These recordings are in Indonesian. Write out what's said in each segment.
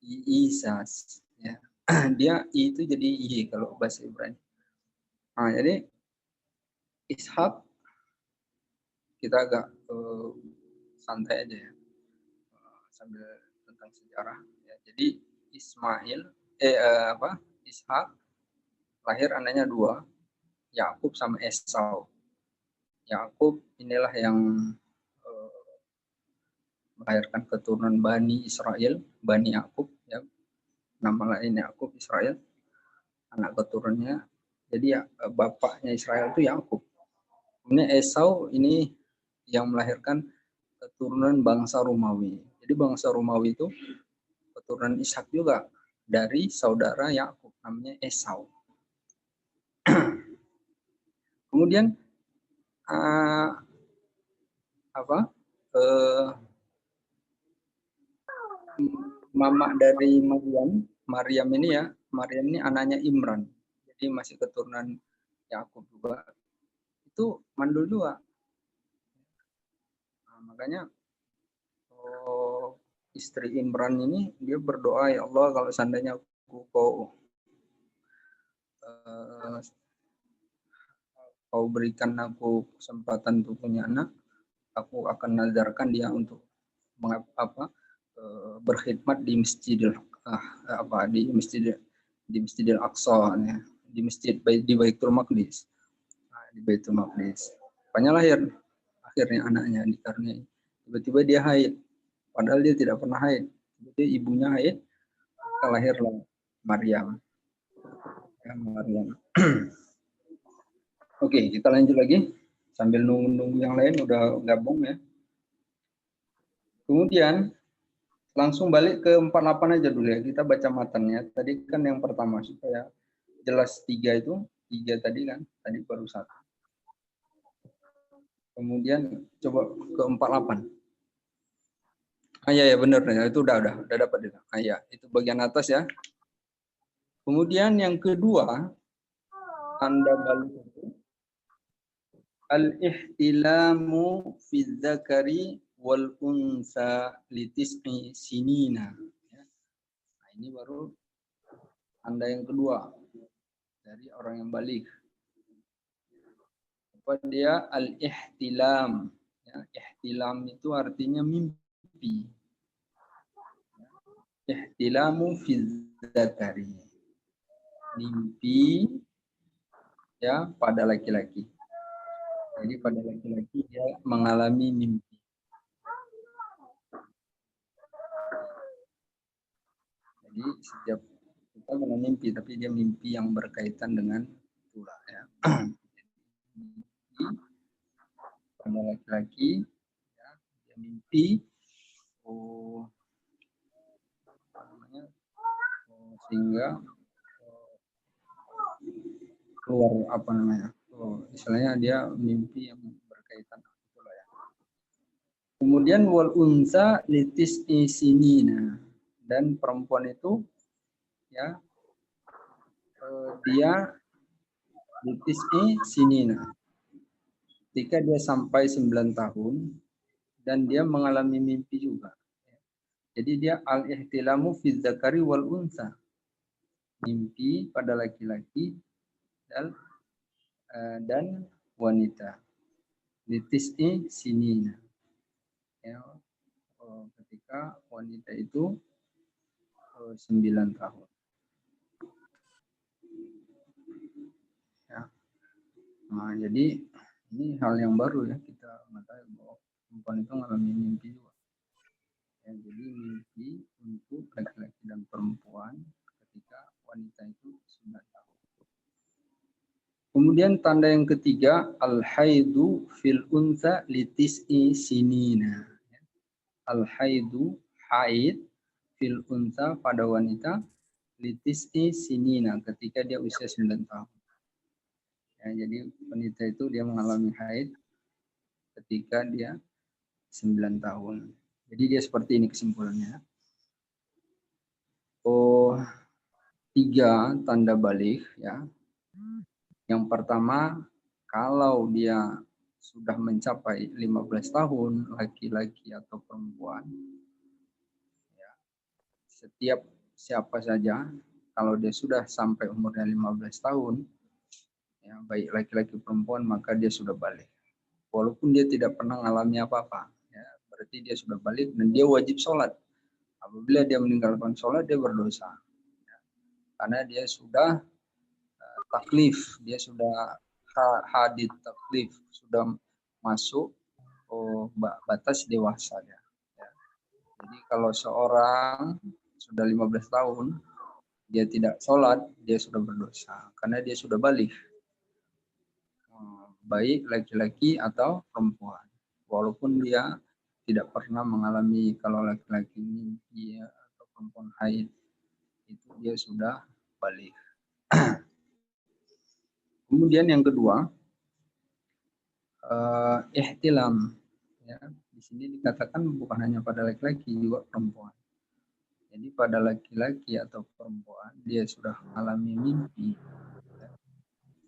Isas. Ya. Dia I itu jadi I kalau bahasa Ibrani. Nah, jadi Ishak kita agak santai aja ya sambil tentang sejarah. Ya, jadi Ismail Ishak lahir anaknya dua, Yakub sama Esau. Yakub inilah yang melahirkan keturunan Bani Israel, Bani Yakub, ya. Nama lain Yakub, Israel, anak keturunannya. Jadi ya, bapaknya Israel itu Yakub. Kemudian Esau ini yang melahirkan keturunan bangsa Romawi. Jadi bangsa Romawi itu keturunan Ishak juga dari saudara Yakub, namanya Esau. Kemudian mama dari Maryam ini ya, Maryam ini anaknya Imran, jadi masih keturunan Yakub juga. Itu mandul juga. Nah, makanya istri Imran ini dia berdoa, ya Allah kalau seandainya kau berikan aku kesempatan untuk punya anak, aku akan nazarkan dia untuk berkhidmat di Masjidil Aqsa, ya, di Baitul Maqdis. Nah, di Baitul Maqdis. Pokoknya lahir akhirnya anaknya dikaruniai. Tiba-tiba dia haid, padahal dia tidak pernah haid. Jadi ibunya haid, lahirlah Maryam. Ya, Maryam. Oke, kita lanjut lagi sambil nunggu yang lain udah gabung ya. Kemudian langsung balik ke 48 aja dulu ya. Kita baca matanya. Tadi kan yang pertama supaya jelas tiga tadi kan, tadi baru satu. Kemudian coba ke 48. Ya benar ya, itu udah dapat itu. Ya, itu bagian atas ya. Kemudian yang kedua, tanda balik itu al-ihtilamu fi dzakari wal unsa litis'i sinina. Nah, ini baru tanda yang kedua dari orang yang balik. Apa dia? Al-ihtilam. Ya, ihtilam itu artinya mimpi. Ihtilamu fi dzakari. Mimpi ya pada laki-laki. Jadi pada laki-laki dia mengalami mimpi. Jadi setiap kita mengalami mimpi, tapi dia mimpi yang berkaitan dengan itulah ya. Mimpi pada laki-laki, ya, dia mimpi sehingga keluar istilahnya dia mimpi yang berkaitan itulah ya. Kemudian wal unsa litis isinina, dan perempuan itu ya dia litis isinina ketika dia sampai 9 tahun dan dia mengalami mimpi juga. Jadi dia al-ihtilamu fi dzakari wal unsa, mimpi pada laki-laki dan wanita. Litis'i sinina. Ya, ketika wanita itu 9 tahun. Ya. Nah, jadi ini hal yang baru ya, kita mengetahui bahwa perempuan itu mengalami mimpi juga. Ya, jadi mimpi untuk laki-laki dan perempuan ketika wanita itu 9 tahun. Kemudian tanda yang ketiga, al-haidu fil unsa litis'i sinina. Al-haidu, haid, fil unsa pada wanita, litis'i sinina, ketika dia usia 9 tahun. Ya, jadi wanita itu dia mengalami haid ketika dia 9 tahun. Jadi dia seperti ini kesimpulannya. 3 tanda balik ya. Yang pertama, kalau dia sudah mencapai 15 tahun, laki-laki atau perempuan, ya, setiap siapa saja kalau dia sudah sampai umurnya 15 tahun, ya, baik laki-laki perempuan, maka dia sudah balik. Walaupun dia tidak pernah mengalami apa-apa, ya, berarti dia sudah balik dan dia wajib sholat. Apabila dia meninggalkan sholat, dia berdosa. Ya, karena dia sudah taklif, dia sudah hadid taklif, sudah masuk batas dewasa. Ya. Jadi kalau seorang sudah 15 tahun, dia tidak sholat, dia sudah berdosa. Karena dia sudah balik. Baik laki-laki atau perempuan. Walaupun dia tidak pernah mengalami, kalau laki-laki mimpi atau perempuan haid, itu dia sudah balik. Kemudian yang kedua, ihtilam. Ya, di sini dikatakan bukan hanya pada laki-laki, juga perempuan. Jadi pada laki-laki atau perempuan, dia sudah mengalami mimpi, ya,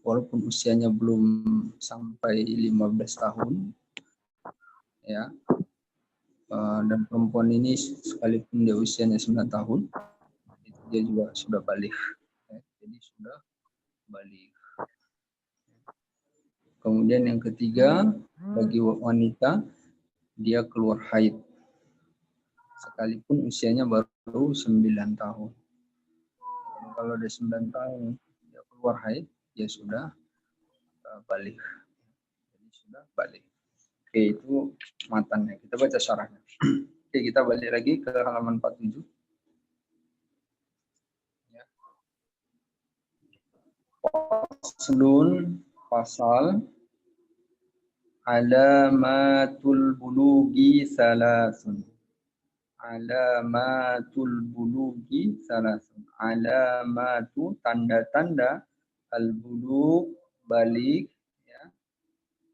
walaupun usianya belum sampai 15 tahun, ya, dan perempuan ini sekalipun dia usianya 9 tahun, itu dia juga sudah balik. Ya, jadi sudah balik. Kemudian yang ketiga, bagi wanita, dia keluar haid. Sekalipun usianya baru 9 tahun. Jadi kalau dia 9 tahun, dia keluar haid, dia sudah balik. Jadi sudah balik. Oke, itu matanya. Kita baca syarahnya. Oke, kita balik lagi ke halaman 47. Ya. Faslun, pasal alamatul bulugi salasun. Alamatul bulugi salasun. Alamatu, tanda-tanda al-bulug, balik, ya.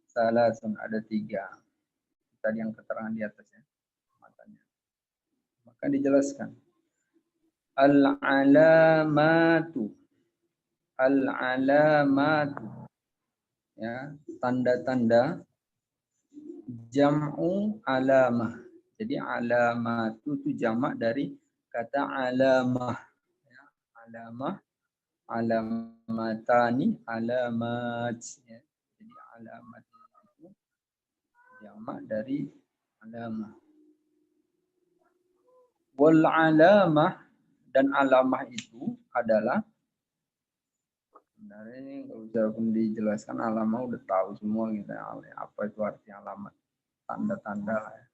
Salasun, ada 3. Tadi yang keterangan di atas, ya, matanya. Maka dijelaskan. Al-alamatu. Al-alamatu, ya, tanda-tanda, jam'u alamah. Jadi alamatu itu jamak dari kata alamah. Ya, alamah, alamatani, alamat. Ya. Jadi alamat itu jamak dari alamah. Wal alamah, dan alamah itu adalah, sebenarnya ini nggak usah pun dijelaskan, alamah udah tahu semua kita, apa itu arti alamat, tanda-tanda lah, ya.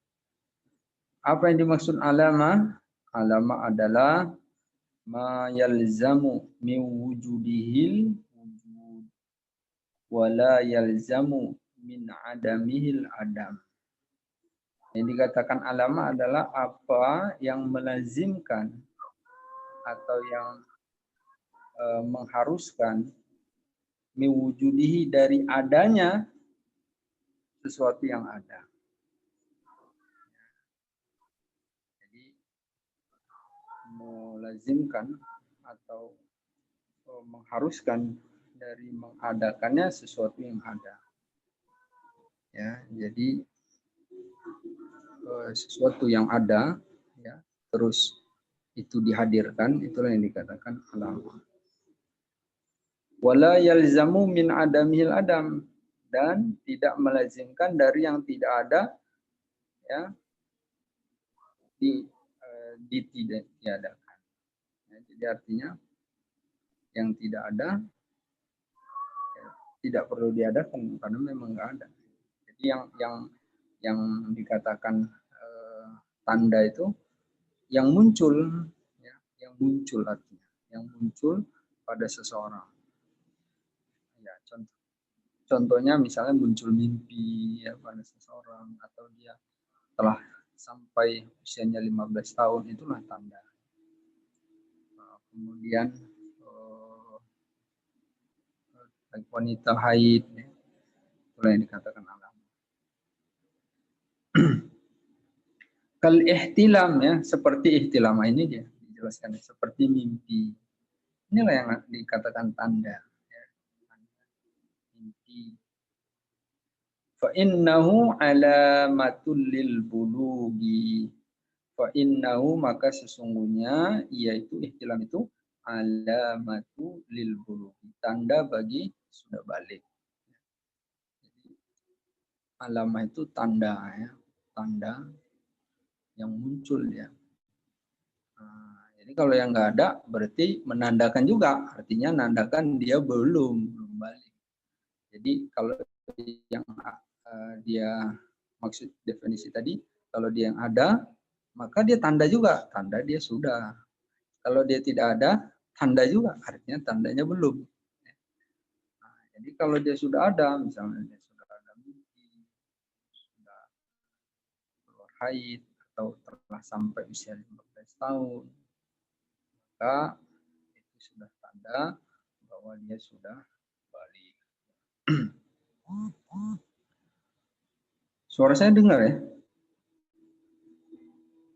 Apa yang dimaksud alamah? Alamah adalah ma yalzamu min wujudihil wujud wala yalzamu min adamihil adam. Yang dikatakan alamah adalah apa yang melazimkan atau yang mengharuskan miwujudihi, dari adanya sesuatu yang ada. Jadi melazimkan atau mengharuskan dari mengadakannya sesuatu yang ada. Ya, jadi sesuatu yang ada, ya, terus itu dihadirkan, itulah yang dikatakan alamah. Wala yalzamu min adamil adam, dan tidak melazimkan dari yang tidak ada, ya, tidak diadakan. Ya, jadi artinya yang tidak ada, ya, tidak perlu diadakan karena memang nggak ada. Jadi yang dikatakan tanda itu yang muncul, ya, yang muncul artinya, yang muncul pada seseorang. Ya, contohnya misalnya muncul mimpi, ya, pada seseorang, atau dia telah sampai usianya 15 tahun, itulah tanda. Kemudian wanita haid, ya, itulah yang dikatakan alam. Kal ihtilam, ya, seperti ihtilam, ini dia dijelaskan seperti mimpi. Inilah yang dikatakan tanda, ya, mimpi. Fa innahu alamatul lil bulugi Fa innahu maka sesungguhnya yaitu ihtilam itu alamatu lil bulughi, tanda bagi sudah balik. Jadi, alamah itu tanda ya, tanda yang muncul ya. Nah, jadi kalau yang nggak ada berarti menandakan juga, artinya nandakan dia belum balik. Jadi kalau yang dia maksud definisi tadi, kalau dia yang ada maka dia tanda juga, tanda dia sudah. Kalau dia tidak ada, tanda juga, artinya tandanya belum. Nah, jadi kalau dia sudah ada, misalnya dia sudah ada mimpi, sudah keluar haid, atau telah sampai usia 15 tahun, maka itu sudah tanda bahwa dia sudah balik. Suara saya dengar ya?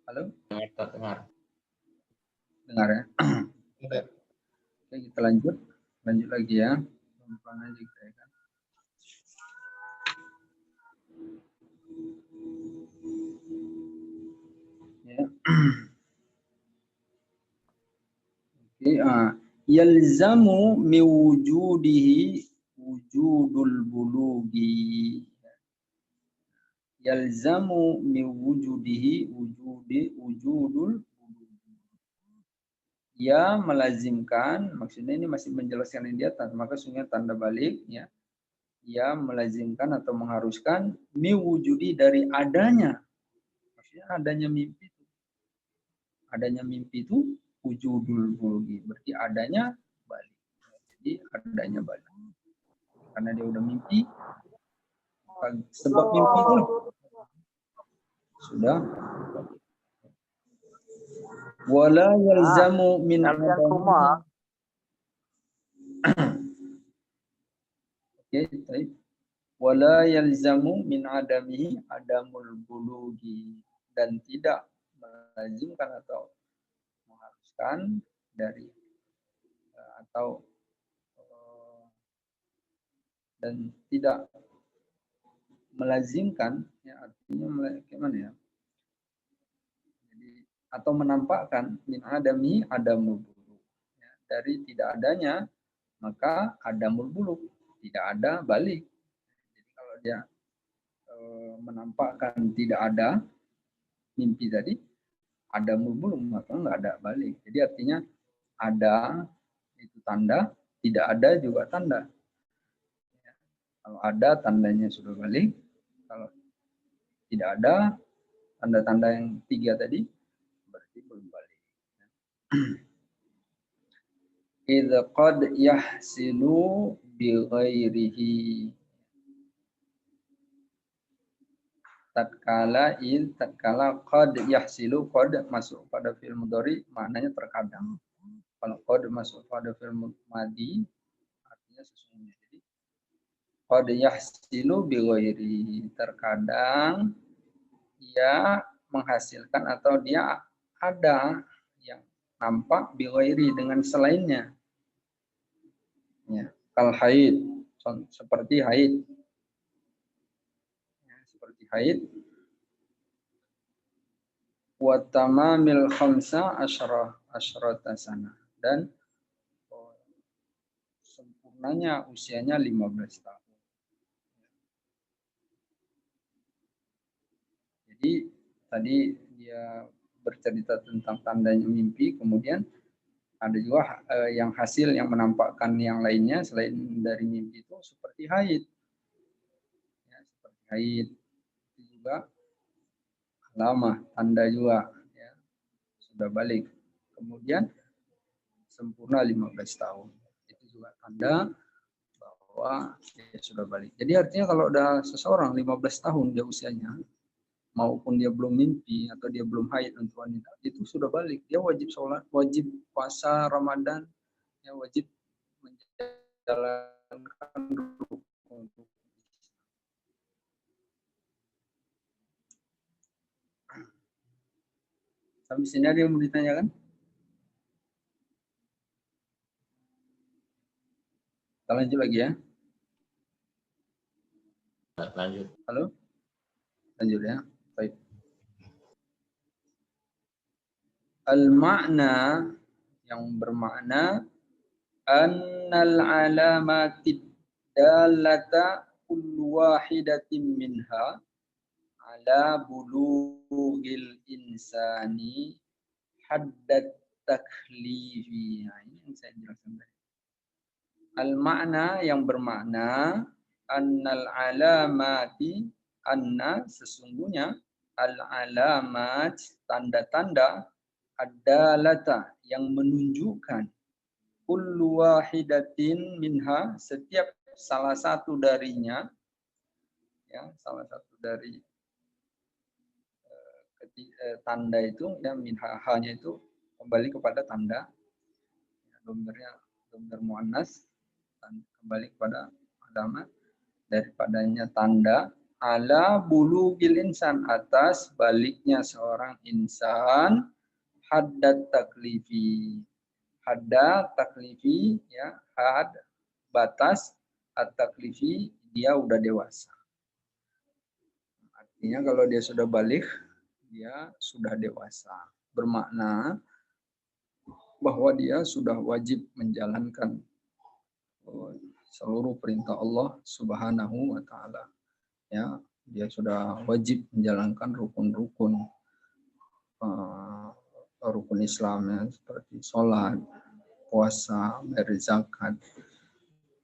Halo? Dengar. Dengar ya? Oke, kita lanjut lagi ya. Pelan-pelan aja kita ya kan. Ya. Oke, yalzamu miwujudihi wujudul bulugi. Yalzamu miwujudihi wujudul bulugi. Ya melazimkan, maksudnya ini masih menjelaskan yang di atas, maka sungguhnya tanda balik ya. Ya melazimkan atau mengharuskan miwujudi dari adanya. Maksudnya adanya mimpi itu. Adanya mimpi itu wujudul bulugi, berarti adanya balik. Jadi adanya balik. Karena dia udah mimpi, sebab mimpi itu sudah. Wala yalzamu min Oke, baik. Wala yalzamu min adamihi adamul bulugi, dan tidak melazimkan atau mengharuskan dari atau dan tidak melazimkan ya, artinya gimana ya? Jadi atau menampakkan min adami adamul bulug ya, dari tidak adanya maka adamul bulug, tidak ada balik. Jadi kalau dia menampakkan tidak ada mimpi tadi adamul bulug maka nggak ada balik. Jadi artinya ada itu tanda, tidak ada juga tanda. Kalau ada tandanya sudah balik, kalau tidak ada tanda-tanda yang tiga tadi berarti belum balik. Idza qad yahsilu bi ghairihi. Tatkala qad yahsilu, qad masuk pada fi'il mudhari maknanya terkadang. Kalau qad masuk pada fi'il madhi artinya sesungguhnya. Jadi qad yahsilu bi ghairihi, terkadang dia menghasilkan atau dia ada yang nampak bi ghairi dengan selainnya. Ya, kal haid, seperti haid. Ya, seperti haid. Wa tamamil khamsa asyrata sana, dan sempurnanya usianya 15 tahun. Jadi tadi dia bercerita tentang tandanya mimpi, kemudian ada juga yang hasil yang menampakkan yang lainnya selain dari mimpi itu seperti haid. Ya, seperti haid itu juga lama, tanda juga ya, sudah balik. Kemudian sempurna 15 tahun. Itu juga tanda bahwa dia sudah balik. Jadi artinya kalau ada seseorang 15 tahun dia usianya, maupun dia belum mimpi atau dia belum haid untuk wanita, itu sudah balik. Dia wajib sholat, wajib puasa Ramadan, ya wajib menjalankan rukun. Sampai sini ada yang mau ditanyakan? Kita lanjut lagi ya. Lanjut. Halo? Lanjut ya. Baik. Al-makna yang bermakna annal alamatid dalata kullu wahidatin minha ala bulughil insani haddat taklifi. Nah, ini yang saya jelaskan tadi. Al-makna yang bermakna annal alamati, anna sesungguhnya al-alamat tanda-tanda ad-dalata yang menunjukkan kullu wahidatin minha setiap salah satu darinya, ya salah satu dari tanda itu, ya minha hanya itu kembali kepada tanda, domirnya domir muannas, kembali kepada alamat daripadanya tanda ala bulugil insan, atas baliknya seorang insan haddad taklifi. Hadda taklifi, ya had batas, at-taklifi dia udah dewasa. Artinya kalau dia sudah balik, dia sudah dewasa. Bermakna bahwa dia sudah wajib menjalankan seluruh perintah Allah Subhanahu wa taala. Ya, dia sudah wajib menjalankan rukun-rukun rukun Islam, ya, seperti sholat, puasa, bayar zakat,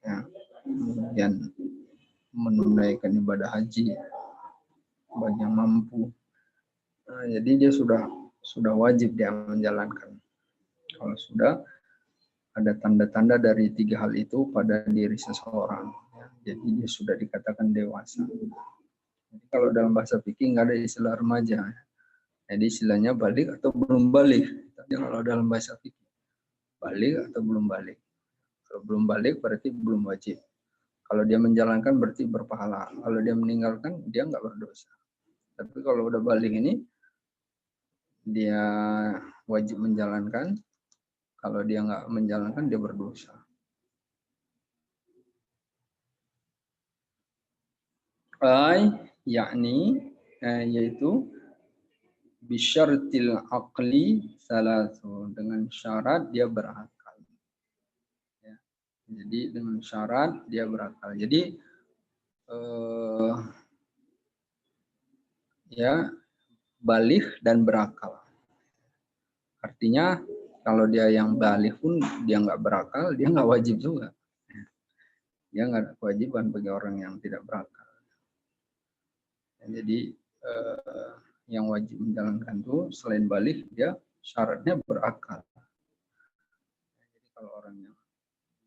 ya, kemudian menunaikan ibadah haji bagi yang mampu. Nah, jadi dia sudah wajib dia menjalankan. Kalau sudah ada tanda-tanda dari 3 hal itu pada diri seseorang, ya, jadi dia sudah dikatakan dewasa. Jadi kalau dalam bahasa fikih nggak ada istilah remaja. Jadi istilahnya balik atau belum balik. Tapi kalau dalam bahasa fikih balik atau belum balik. Kalau belum balik berarti belum wajib. Kalau dia menjalankan berarti berpahala. Kalau dia meninggalkan dia nggak berdosa. Tapi kalau udah balik ini dia wajib menjalankan. Kalau dia nggak menjalankan dia berdosa. Yakni yaitu bisyartil aqli salatu, dengan syarat dia berakal. Ya. Jadi dengan syarat dia berakal. Jadi ya balik dan berakal. Artinya kalau dia yang balik pun dia nggak berakal, dia nggak wajib juga. Dia nggak ada kewajiban bagi orang yang tidak berakal. Jadi yang wajib menjalankan itu selain balik dia syaratnya berakal. Jadi kalau orang yang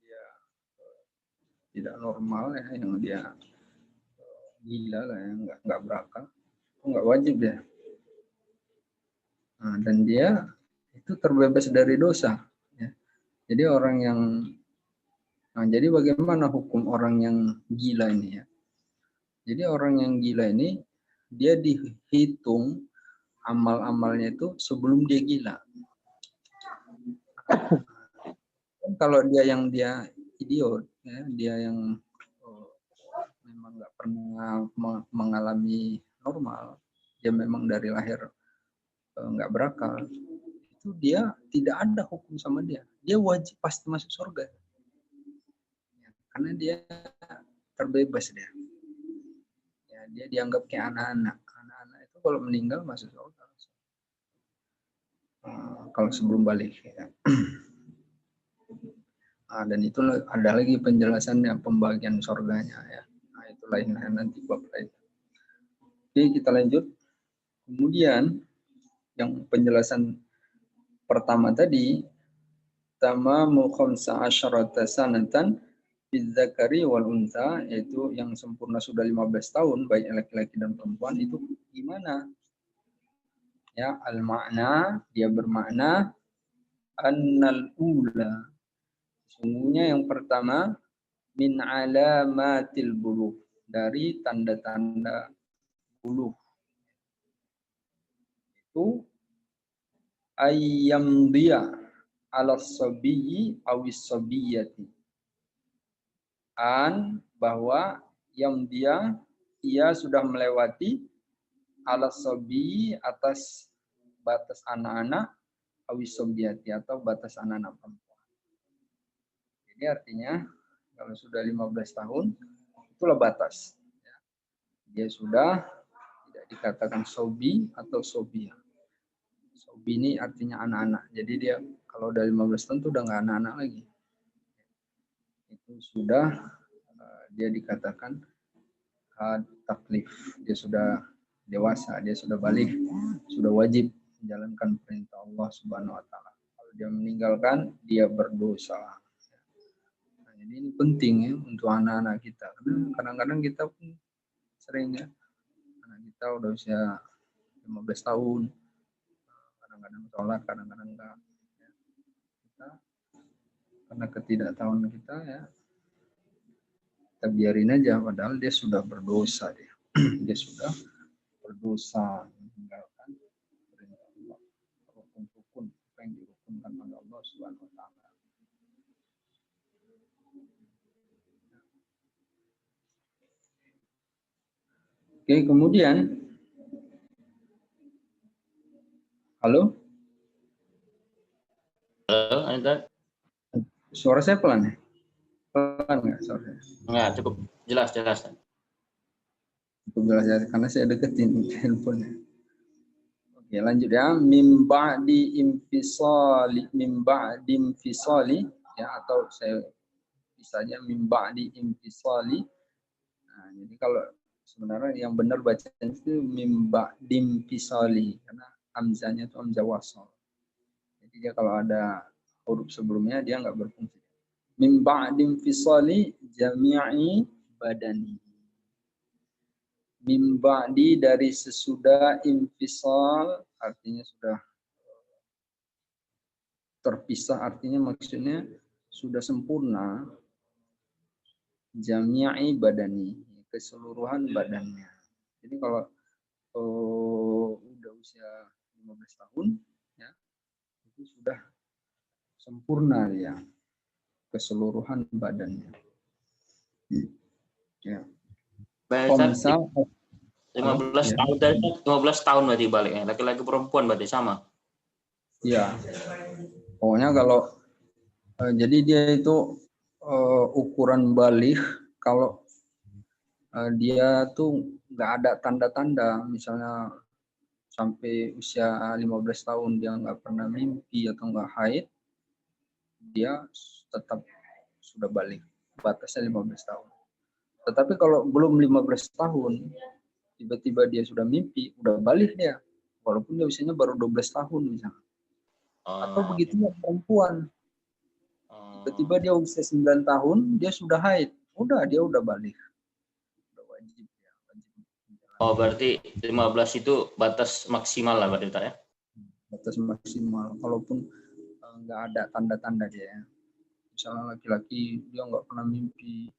dia tidak normal, ya, yang dia gila lah, yang nggak berakal, itu nggak wajib dia. Nah, dan dia itu terbebas dari dosa. Ya. Jadi orang yang, nah jadi bagaimana hukum orang yang gila ini ya? Jadi orang yang gila ini dia dihitung amal-amalnya itu sebelum dia gila. Kalau dia idiot, ya, dia yang memang nggak pernah mengalami normal, dia memang dari lahir nggak berakal, itu dia tidak ada hukum sama dia wajib pasti masuk surga, ya, karena dia terbebas dia. Ya, dia dianggap kayak anak-anak itu kalau meninggal masuk surga. Kalau sebelum balik, ya. Nah, dan itu ada lagi penjelasannya, pembagian surganya, ya. Nah, itu lain nanti bab lain. Oke, kita lanjut. Kemudian yang penjelasan pertama tadi, tamamu khamsa asyarata sanatan bidzakari wal unsa, yaitu yang sempurna sudah 15 tahun baik laki-laki dan perempuan, itu gimana? Ya, al-makna dia bermakna annal ula, sesungguhnya yang pertama, min alamatil bulugh, dari tanda-tanda bulugh, itu ayyam dia ala sabiyyi awis sabiyati, bahwa yang ia sudah melewati ala sabi, atas batas anak-anak, awisobiati atau batas anak-anak perempuan. Jadi artinya kalau sudah 15 tahun itulah batas. Dia sudah tidak dikatakan sobi atau sobia. Sobi ini artinya anak-anak. Jadi dia kalau udah 15 tahun itu udah nggak anak-anak lagi. Itu sudah dia dikatakan taklif. Dia sudah dewasa, dia sudah balik, sudah wajib menjalankan perintah Allah Subhanahu wa taala. Kalau dia meninggalkan, dia berdosa. Nah, jadi ini penting ya untuk anak-anak kita. Karena kadang-kadang kita pun sering ya, anak kita udah usia 15 tahun, kadang-kadang sholat, kadang-kadang enggak. Kita karena ketidaktahuan kita ya, kita biarin aja, padahal dia sudah berdosa dia. Dia sudah berdosa meninggalkan perintah Allah, rukun-rukun apa yang dirukunkan oleh Allah Subhanahu wa taala. Oke, kemudian halo? Halo, Anita? Suara saya pelan ya? Pelan nggak suara saya? Enggak, cukup jelas. Cukup jelas ya, karena saya deketin handphonenya. Oke, lanjut ya. Mim ba'di infisali ya, atau saya bisa aja mim ba'di infisali. Nah, jadi kalau sebenarnya yang benar bacaan itu mim ba'di infisali karena hamzahnya itu hamzah wasal. Jadi dia kalau ada huruf sebelumnya dia nggak berfungsi. Mim ba'di infisali jami'i badani. Mim ba'di dari sesudah infisal artinya sudah terpisah, artinya maksudnya sudah sempurna jami'i badani, keseluruhan badannya. Jadi kalau udah usia 15 tahun ya itu sudah sempurna ya keseluruhan badannya. Ya. Misal 15 ya. tahun dari 15 tahun berarti baliknya. Laki-laki perempuan berarti sama. Ya. Pokoknya kalau jadi dia itu ukuran balik kalau dia tuh nggak ada tanda-tanda, misalnya sampai usia 15 tahun dia nggak pernah mimpi atau nggak haid, dia tetap sudah balik, batasnya 15 tahun. Tetapi kalau belum 15 tahun, tiba-tiba dia sudah mimpi, udah balik dia, walaupun dia usianya baru 12 tahun misalnya. Atau begitu perempuan, tiba-tiba dia usia 9 tahun, dia sudah haid, dia udah balik. Udah wajib ya. Oh, berarti 15 itu batas maksimal lah berarti ya? Batas maksimal, kalaupun nggak ada tanda-tanda dia. Misalnya laki-laki dia nggak pernah mimpi,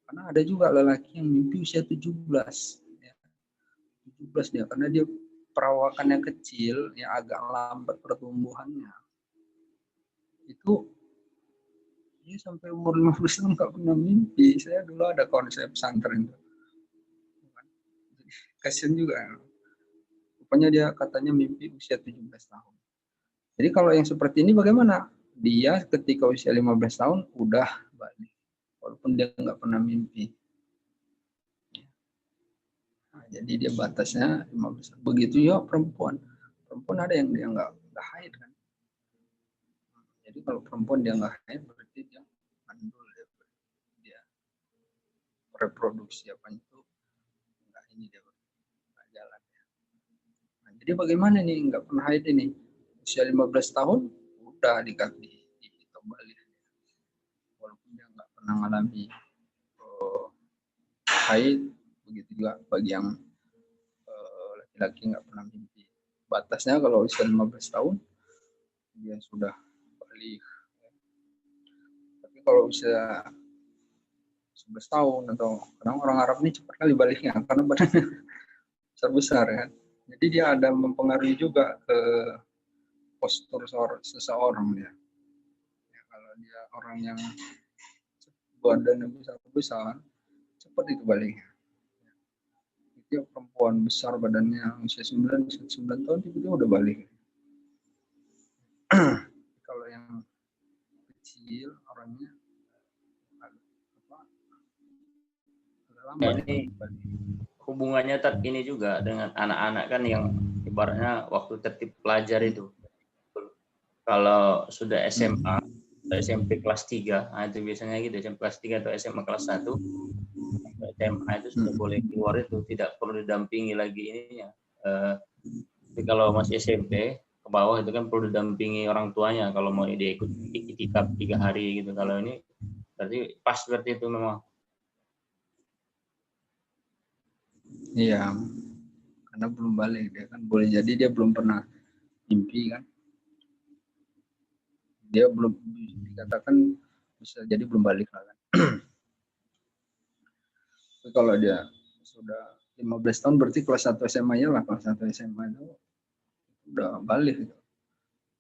karena ada juga lelaki yang mimpi usia 17. Ya. 17 dia, karena dia perawakannya kecil, ya agak lambat pertumbuhannya. Itu dia sampai umur 15 tahun nggak pernah mimpi. Saya dulu ada konsep pesantren itu. Kasian juga. Rupanya dia katanya mimpi usia 17 tahun. Jadi kalau yang seperti ini bagaimana? Dia ketika usia 15 tahun udah balik. Walaupun dia nggak pernah mimpi. Nah, jadi dia batasnya 15 tahun. Begitu ya perempuan. Perempuan ada yang dia nggak haid kan. Jadi kalau perempuan dia nggak haid berarti dia mandul ya. Dia reproduksi apa itu nggak ini dia nggak jalan ya. Nah, jadi bagaimana nih nggak pernah haid ini? Usia 15 tahun udah dihitung balik. Walaupun dia nggak pernah mengalami haid, begitu juga bagi yang laki-laki nggak pernah mimpi. Batasnya kalau usia 15 tahun dia sudah balik. Tapi kalau usia 11 tahun atau kadang orang Arab ini cepat kali baliknya karena badannya besar kan. Jadi dia ada mempengaruhi juga ke postur seseorang dia. Ya, kalau dia orang yang badannya besar, cepat itu baliknya. Dia perempuan besar badannya usia 9 tahun tiba-tiba udah balik. kecil orangnya agak Ya, lambat ini itu. hubungannya ini juga dengan anak-anak kan yang ibaratnya waktu tertib pelajar itu. Kalau sudah SMA, SMP kelas 3, nah itu biasanya gitu, SMP kelas 3 atau SMA kelas 1, SMA itu sudah boleh keluar itu, tidak perlu didampingi lagi ininya. Tapi kalau masih SMP ke bawah itu kan perlu didampingi orang tuanya kalau mau dia ikut iktikaf 3 hari gitu. Kalau ini berarti pas seperti itu memang. Iya, karena belum balik dia kan, boleh jadi dia belum pernah mimpi kan, dia belum dikatakan bisa jadi belum balik lah kan. Tapi kalau dia sudah 15 tahun berarti kelas 1 SMA-nya lah, kelas 1 SMA itu udah balik gitu.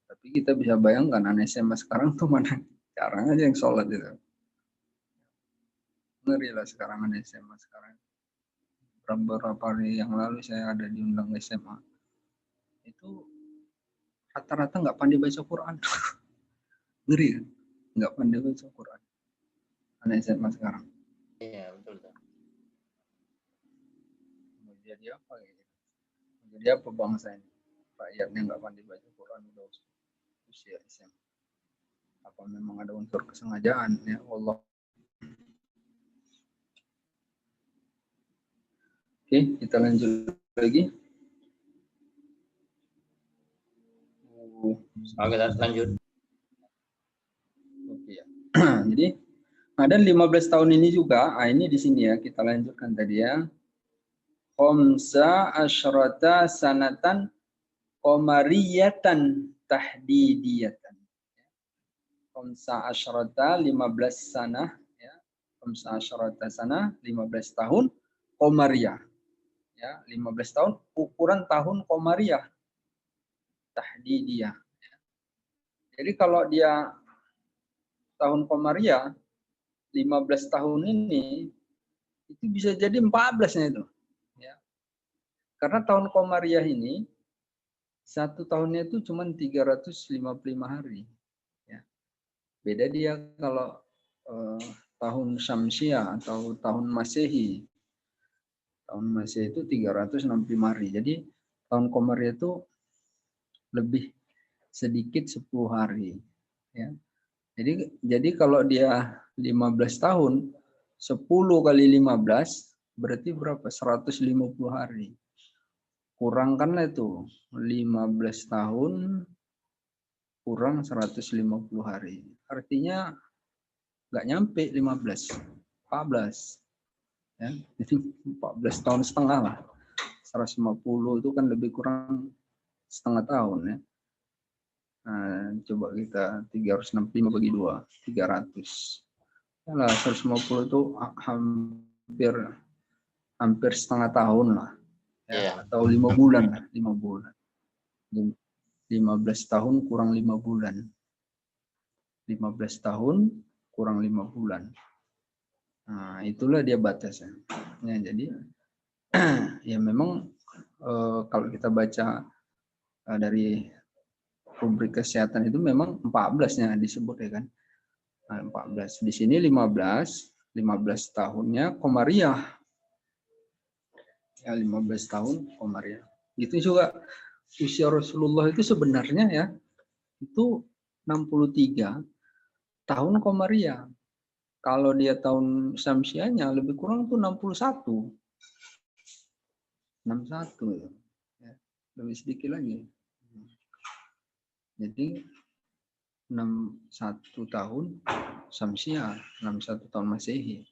Tapi kita bisa bayangkan anak SMA sekarang tuh mana jarang aja yang sholat itu. Ngeri lah sekarang anak SMA sekarang. Beberapa hari yang lalu saya ada diundang SMA. Itu rata-rata nggak pandai baca Quran. Ngeri kan? Nggak pandai baca Quran. Anak SMA sekarang. Iya, betul. Mau jadi apa gitu? Mau jadi apa bangsa ini? Rakyatnya nggak pandai baca Quran udah usia SMA. Apa memang ada unsur kesengajaan ya Allah. Oke, kita lanjut lagi. Oke, lanjut. Oke ya. Jadi ada 15 tahun ini juga, ini di sini ya kita lanjutkan tadi ya. Khamsa asyrata sanatan qamariyatan tahdidiyatan. Khamsa asyrata 15 sanah ya. Khamsa asyrata sanah 15 tahun qamariyah. Ya, 15 tahun ukuran tahun qamariyah tahdidiyah. Jadi kalau dia tahun qamariyah 15 tahun ini itu bisa jadi 14-nya itu. Ya. Karena tahun qamariyah ini satu tahunnya itu cuma 355 hari. Ya. Beda dia kalau tahun Syamsiah atau tahun Masehi. Tahun Masehi itu 365 hari. Jadi tahun Qamariyah itu lebih sedikit 10 hari. Ya. Jadi kalau dia 15 tahun, 10 kali 15 berarti berapa? 150 hari. Kurangkanlah itu 15 tahun kurang 150 hari. Artinya nggak nyampe 15, 14. Ya. Jadi 14 tahun setengah lah. 150 itu kan lebih kurang setengah tahun ya. Nah, coba kita 365 bagi 2, 300. Ya lah, 150 itu hampir setengah tahun lah. Ya, Yeah. atau 5 bulan lah, 5 bulan. 15 tahun kurang 5 bulan. 15 tahun kurang 5 bulan. Nah, itulah dia batasnya. Ya, jadi ya memang kalau kita baca dari rubrik kesehatan itu memang 14-nya disebut ya kan. Nah, 14. Di sini 15 tahunnya Komariah. Ya, 15 tahun Komariah. Itu juga usia Rasulullah itu sebenarnya ya itu 63 tahun Komariah. Kalau dia tahun Syamsiahnya lebih kurang tuh 61. 61 ya. Lebih sedikit lagi. Jadi 61 tahun Syamsiah, 61 tahun Masehi.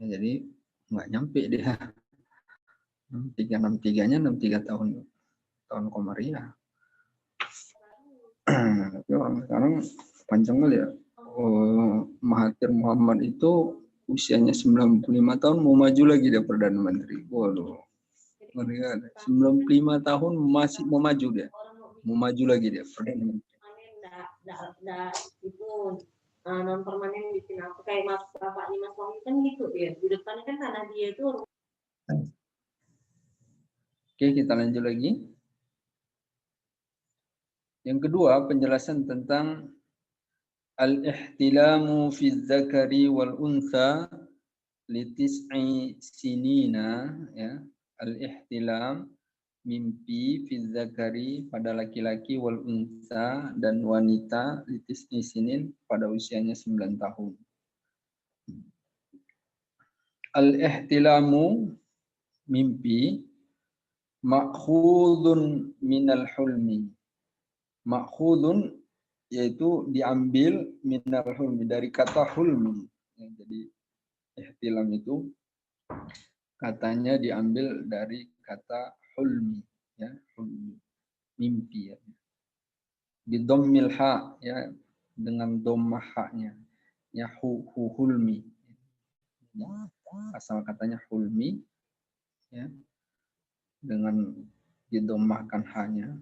Ya, jadi nggak nyampe dia. 363-nya 63 tahun Komariah. Tapi orang sekarang panjang kali ya. Mahathir Muhammad itu usianya 95 tahun mau maju lagi dia Perdana Menteri. Waduh. 95 tahun masih mau maju dia. Mau maju lagi dia Perdana Menteri. Itu non permanen bikin apa kayak mas bapaknya Mas Wahyu kan gitu ya. Di depan kan tanah dia itu. Oke, kita lanjut lagi. Yang kedua, penjelasan tentang Al-ihtilamu fi dzakari wal untha litis'i sinina, ya. Al-ihtilam, mimpi, fi dzakari, pada laki-laki, wal untha, dan wanita, litis'i sinin, pada usianya 9 tahun. Al-ihtilamu, mimpi, ma'khudun minal hulmi. Ma'khudun yaitu diambil minal hulmi, dari kata hulmi. Ya, jadi ihtilam itu katanya diambil dari kata hulmi, ya, hulmi, mimpi, ya. Di dhammil ha, ya, dengan dhammah ha-nya, ya, hulmi. Asal katanya hulmi, ya, dengan didommahkan ha-nya.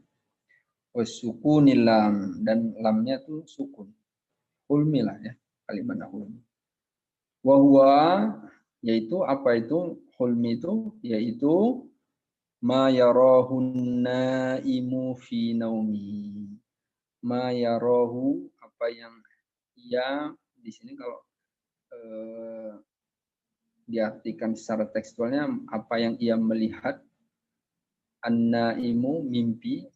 Wasukunil lam, dan lamnya itu sukun. Hulmi lah, ya, kalimat hulmi. Wahwa, yaitu apa itu hulmi itu? Yaitu ma yarahun naimu fi naumi. Ma yarahu, apa yang ia, di sini kalau diartikan secara tekstualnya, apa yang ia melihat, an-naimu, mimpi.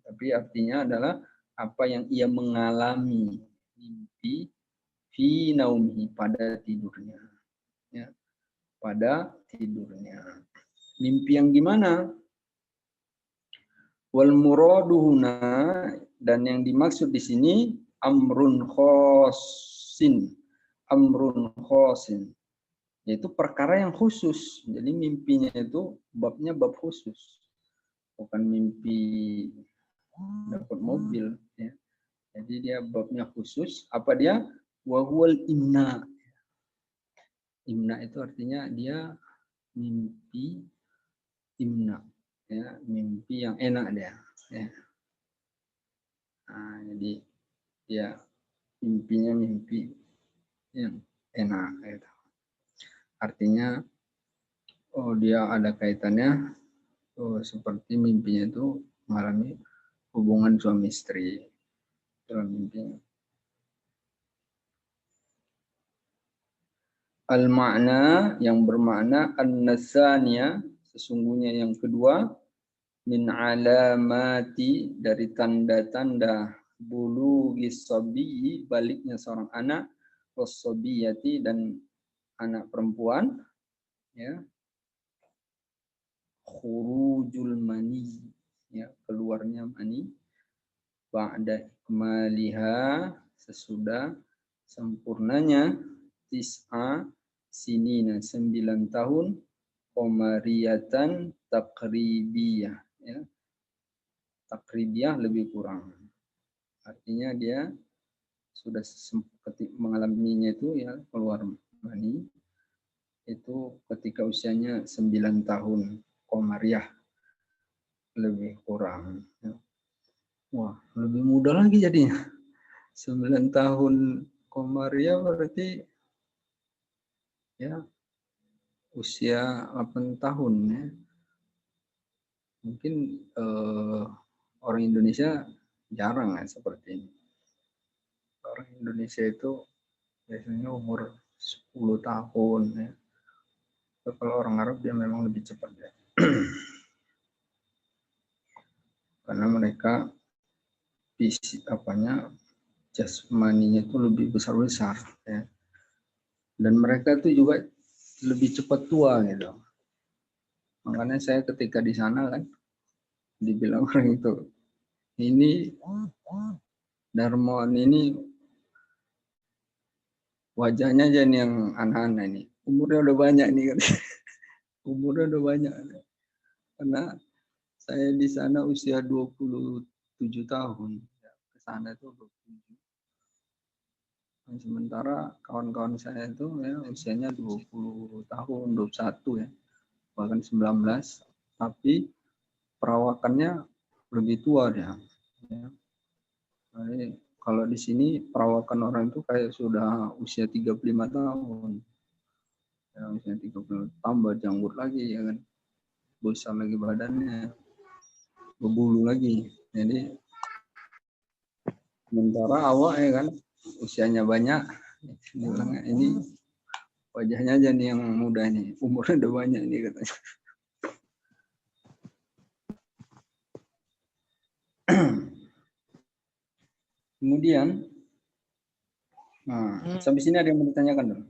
Tapi artinya adalah apa yang ia mengalami, mimpi, fi naumi, pada tidurnya, ya, pada tidurnya. Mimpi yang gimana? Wal muraduhuna, dan yang dimaksud di sini amrun khosin, amrun khosin, yaitu perkara yang khusus. Jadi mimpinya itu babnya bab khusus, bukan mimpi dapat mobil, ya. Jadi dia babnya khusus. Apa dia? Wahwal imna. Imna itu artinya dia mimpi imna, ya, mimpi yang enak dia, ya. Nah, jadi dia mimpinya mimpi yang enak, gitu. Artinya, oh, dia ada kaitannya, oh, seperti mimpinya itu mengalami hubungan suami istri dalam mimpinya. Al-ma'na, yang bermakna an-nasaniya, sesungguhnya yang kedua, min alamati, dari tanda-tanda bulughis sabiyyi, baliknya seorang anak, was-sabiyati, dan anak perempuan, ya, khurujul mani, ya, keluarnya mani, ba'da ikmaliha, sesudah sempurnanya, tis'a sinina, 9 tahun, qamariyatan takribiyah, ya, takribiyah lebih kurang. Artinya dia sudah mengalaminya itu, ya, keluar mani itu ketika usianya 9 tahun, qamariyah lebih kurang, ya. Wah, lebih muda lagi jadinya. 9 tahun qamariyah berarti, ya, usia 8 tahun, ya. Mungkin orang Indonesia jarang, ya, seperti ini. Orang Indonesia itu biasanya umur 10 tahun, ya. Tapi kalau orang Arab dia memang lebih cepat, ya. Karena mereka jasmaninya itu lebih besar-besar, ya. Dan mereka itu juga lebih cepat tua, gitu. Makanya saya ketika di sana kan dibilang orang itu, ini Darmawan ini wajahnya aja nih yang anak-anak ini, umurnya udah banyak nih kan. Umurnya udah banyak. Karena saya di sana usia 27 tahun, ke sana itu 27. Sementara kawan-kawan saya itu, ya, usianya 20 tahun, 21, ya, bahkan 19, tapi perawakannya lebih tua dia, ya. Jadi, kalau di sini perawakan orang itu kayak sudah usia 35 tahun. Ya, usia 35 tambah janggut lagi, ya kan. Besar lagi badannya, berbulu lagi. Jadi Sementara awak ya kan usianya banyak, dia bilang, ini wajahnya aja nih yang muda nih, umurnya udah banyak nih katanya. Kemudian, nah, sampai sini ada yang mau ditanyakan dong?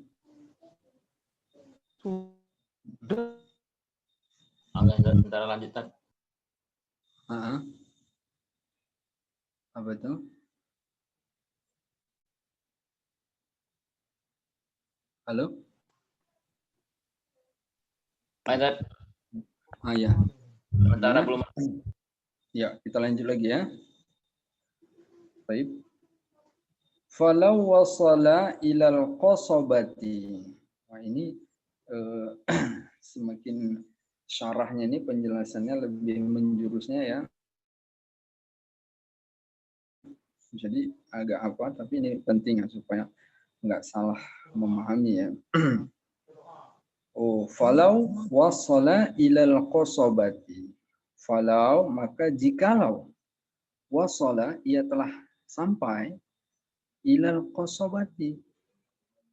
Sebentar lanjutan. Apa itu? Halo? Lanjut. Ya. Sementara belum. Ya, kita lanjut lagi ya. Baik. Falau wasala ilal qasabati. Nah, ini semakin syarahnya ini penjelasannya lebih menjurusnya ya. Jadi agak apa, tapi ini penting ya supaya nggak salah memahami ya. Oh, falau wasala ilal qasabati. Falau, maka jikalau wasala, ia telah sampai ilal qasabati.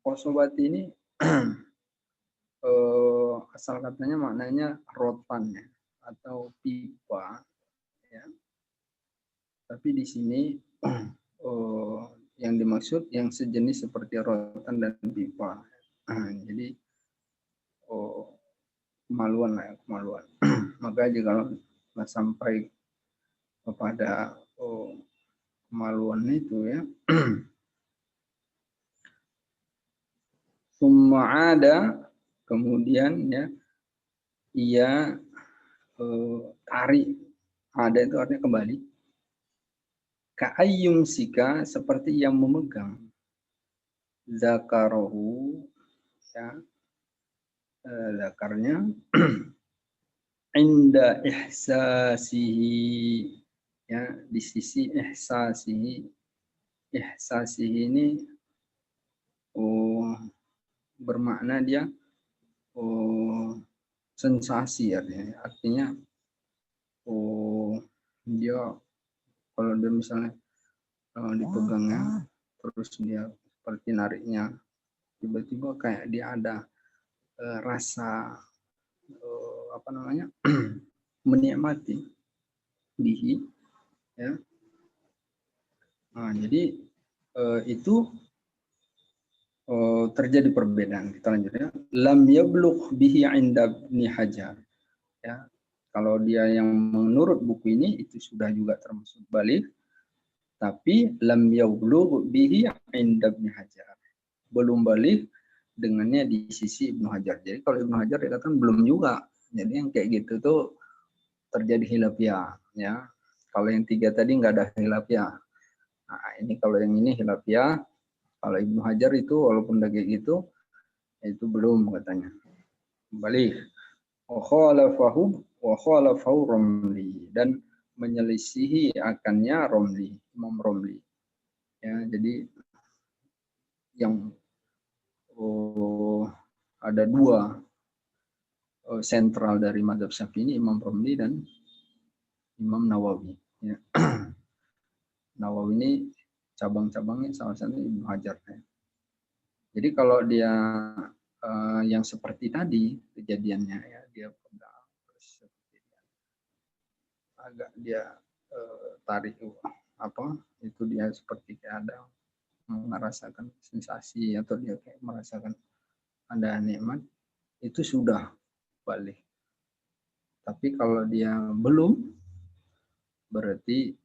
Qasabati ini asal katanya maknanya rotan ya, atau pipa ya. Tapi di sini yang dimaksud yang sejenis seperti rotan dan pipa. Jadi kemaluan lah ya, kemaluan. Maka jika sampai kepada kemaluan itu ya, summa ada, kemudian ya ia tarik, ada itu artinya kembali, ka'ayyum sika, seperti yang memegang zakarohu ya, zakarnya inda ihsasihi ya, di sisi ihsasihi. Ihsasihi ini bermakna dia sensasi artinya dia kalau dia misalnya dipegangnya terus dia seperti nariknya, tiba-tiba kayak dia ada rasa apa namanya menikmati bihi ya. Nah, jadi itu terjadi perbedaan. Kita lanjut ya. Lam yablugh bihi 'inda Ibnu Hajar ya. Kalau dia yang menurut buku ini itu sudah juga termasuk balik, tapi lam yablugh bihi 'inda Ibnu Hajar. Belum balik dengannya di sisi Ibnu Hajar. Jadi kalau Ibnu Hajar dikatakan belum juga. Jadi yang kayak gitu tuh terjadi khilafiyah ya. Kalau yang tiga tadi nggak ada khilafiyah. Nah, ini kalau yang ini khilafiyah. Kalau Ibnu Hajar itu walaupun udah kayak gitu, itu belum katanya. Kembali. Wa khalafahu Romli, dan menyelisihi akannya Romli, Imam Romli. Ya, jadi yang ada dua sentral dari mazhab Syafi'i, Imam Romli dan Imam Nawawi. Ya. Nawawi ini cabang-cabangnya salah satu Ibnu Hajar. Ya. Jadi kalau dia yang seperti tadi kejadiannya ya, dia pegang terus agak dia tarik apa itu dia seperti kayak ada merasakan sensasi atau dia kayak merasakan ada nikmat, itu sudah balik. Tapi kalau dia belum, berarti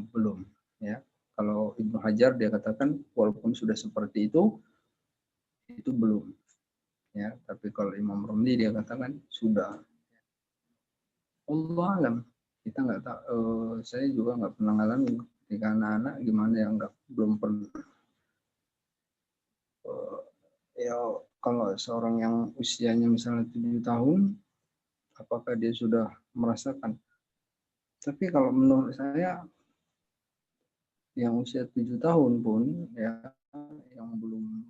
belum ya. Kalau Ibnu Hajar dia katakan walaupun sudah seperti itu belum ya. Tapi kalau Imam Romli dia katakan sudah. Allah alam, kita nggak tahu. Saya juga nggak pernah ngalamin ketika anak-anak gimana yang belum pernah. Ya kalau seorang yang usianya misalnya 7 tahun, apakah dia sudah merasakan? Tapi kalau menurut saya yang usia 7 tahun pun ya, yang belum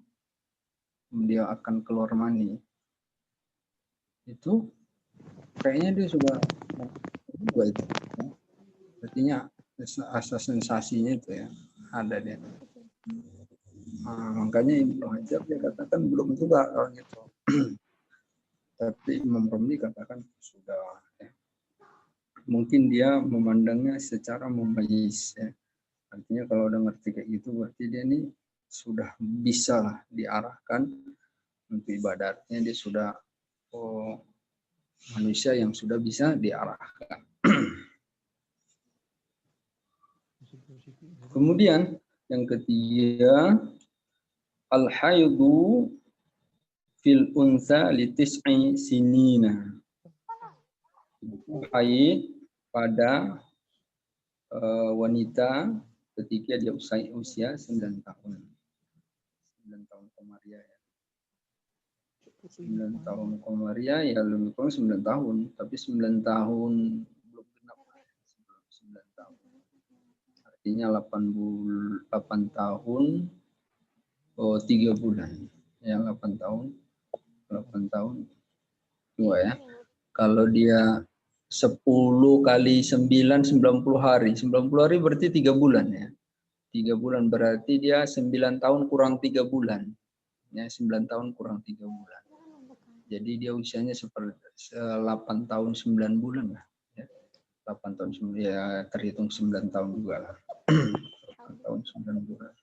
dia akan keluar mani, itu kayaknya dia sudah itu ya. Artinya Rasa sensasinya itu ya ada dia. Makanya Ibnu Hajar dia katakan belum juga orang itu. Tapi Imam Romli katakan sudah. Ya. Mungkin dia memandangnya secara mumayyiz. Ya. Artinya kalau udah ngerti kayak gitu berarti dia ini sudah bisa lah diarahkan untuk ibadatnya, dia sudah manusia yang sudah bisa diarahkan. Kemudian yang ketiga, al-haidu fil unsa li tis'i sinina. Haid pada wanita ketika dia usia 9 tahun. 9 tahun komaria ya. 9 tahun komaria ya lebih kurang 9 tahun, tapi 9 tahun belum genap. 9 tahun. Artinya 8 tahun 3 bulan. Ya 8 tahun 2 ya. Kalau dia 10 kali 9 90 hari. 90 hari berarti 3 bulan ya. 3 bulan berarti dia 9 tahun kurang 3 bulan. Ya, 9 tahun kurang 3 bulan. Jadi dia usianya seperti 8 tahun 9 bulan lah. Ya. 8 tahun 9 ya terhitung 9 tahun juga lah. 8 tahun 9 bulan.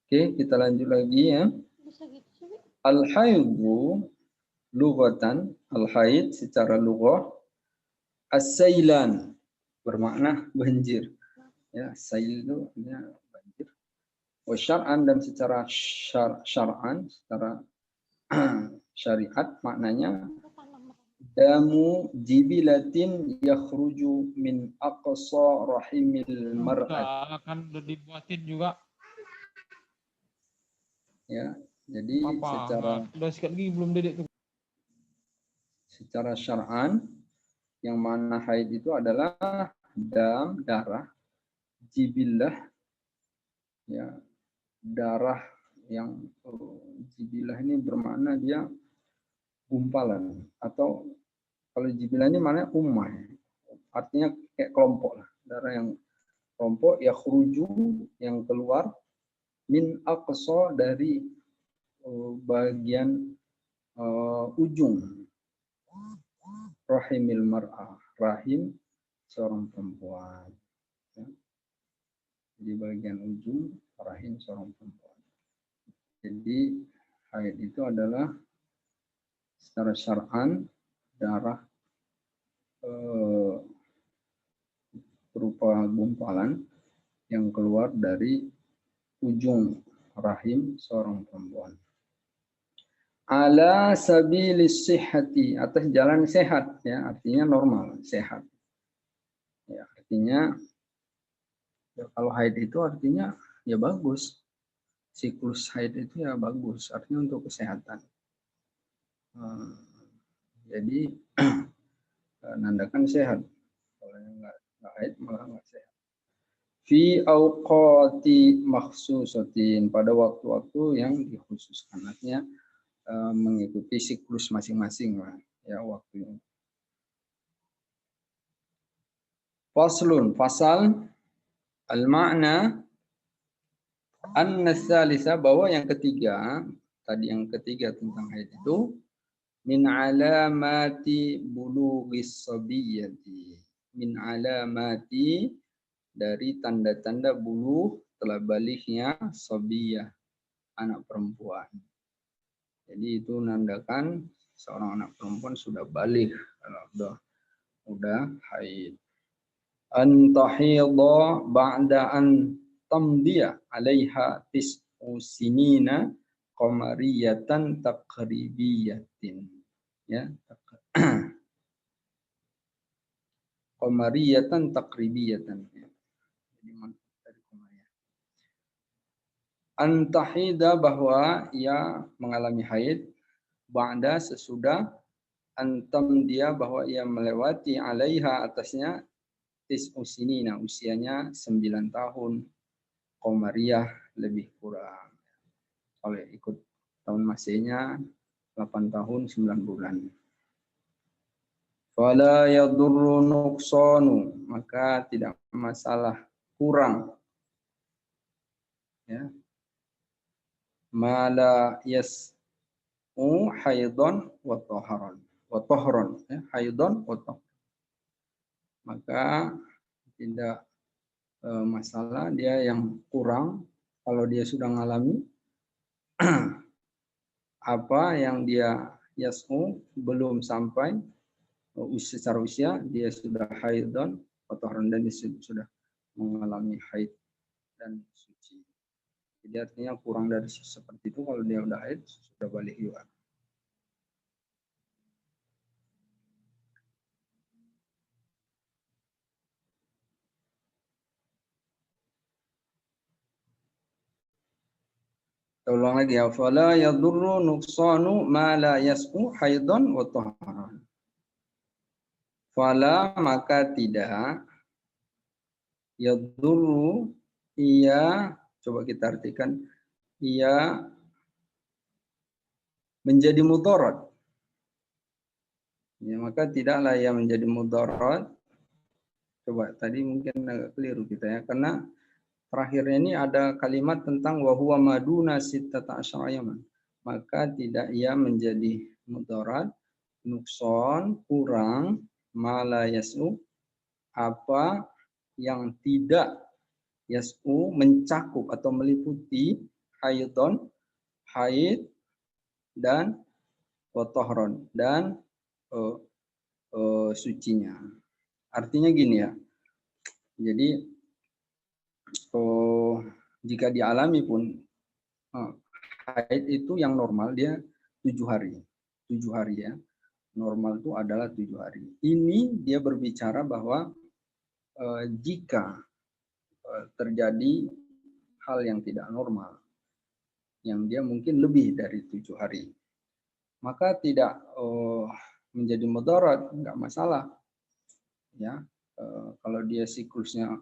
Oke, kita lanjut lagi ya. Al-haidu lughatan, al-haid secara lughah as-sailan bermakna banjir. Ya, sail itu artinya banjir. Wa syar'an dan secara syar'an, secara syariat maknanya damu jibilatin yakhruju min aqsa rahimil mar'at. Akan udah dibuatin juga. Ya, jadi udah sikat gigi belum dedek tuh. Secara syar'an yang mana haid itu adalah darah jibilah ya, darah yang jibilah ini bermakna dia gumpalan, atau kalau jibilah ini maknanya ummah, artinya kayak kelompok lah, darah yang kelompok ya khuruju yang keluar min aqsa dari bagian ujung rahimil mar'ah, rahim seorang perempuan ya. Di bagian ujung rahim seorang perempuan. Jadi haid itu adalah secara syar'an darah berupa gumpalan yang keluar dari ujung rahim seorang perempuan. Ala sabilis sihhati, atas jalan sehat ya, artinya normal, sehat. Ya, artinya ya, kalau haid itu artinya ya bagus. Siklus haid itu ya bagus, artinya untuk kesehatan. Jadi nandakan sehat. Kalau yang nggak haid malah nggak sehat. Fi awqati makhsusatin, pada waktu-waktu yang dikhususkan, artinya mengikuti siklus masing-masing lah ya waktunya. Faslun, fasal al-ma'na an-tsalisa, bahwa yang ketiga, tadi yang ketiga tentang haid itu min alamati bulughis sabiyyati, min alamati dari tanda-tanda buluh, telah baliknya sabiyah, anak perempuan. Jadi itu nandakan seorang anak perempuan sudah balik kalau udah haid. An tahidha ba'da an tamdiya 'alaiha tis'u sinina qamariyatan taqribiyatin. Ya. Qamariyatan taqribiyatan. Jadi dari qamariyah. Antahida, bahwa ia mengalami haid, ba'da sesudah, antam dia bahwa ia melewati, alaiha atasnya, tis'u sinina usianya 9 tahun, qamariyah lebih kurang. Kalau ikut tahun Masehnya 8 tahun 9 bulan. Fala yadurru nuqsanu, maka tidak masalah kurang. Ya. Mala yas'u haidon wa toharon. Wa tohron. Ya. Haidon wa tohron. Maka tidak masalah dia yang kurang kalau dia sudah mengalami apa yang dia yas'u belum sampai secara usia dia sudah haidon atau dan dia sudah mengalami haid dan suci. Jadi artinya kurang dari seperti itu kalau dia udah haid sudah balik juga. Ulang lagi ya. Fala yadurru nuqsanu ma la yas'u haidon wa tahran. Fala maka tidak yadurru ia, coba kita artikan, ia menjadi mudarat. Ya, maka tidaklah ia menjadi mudarat. Coba tadi mungkin agak keliru kita ya, karena terakhirnya ini ada kalimat tentang wa huwa maduna sittata asyara yaman. Maka tidak ia menjadi mudarat, nukson, kurang, mala yas'u, apa yang tidak yas'u mencakup atau meliputi haidon, haid dan tohron dan sucinya. Artinya gini ya. Jadi jika dialami pun haid itu yang normal dia 7 hari. 7 hari ya. Normal itu adalah 7 hari. Ini dia berbicara bahwa jika terjadi hal yang tidak normal, yang dia mungkin lebih dari 7 hari, maka tidak menjadi mudarat, enggak masalah. Ya, kalau dia siklusnya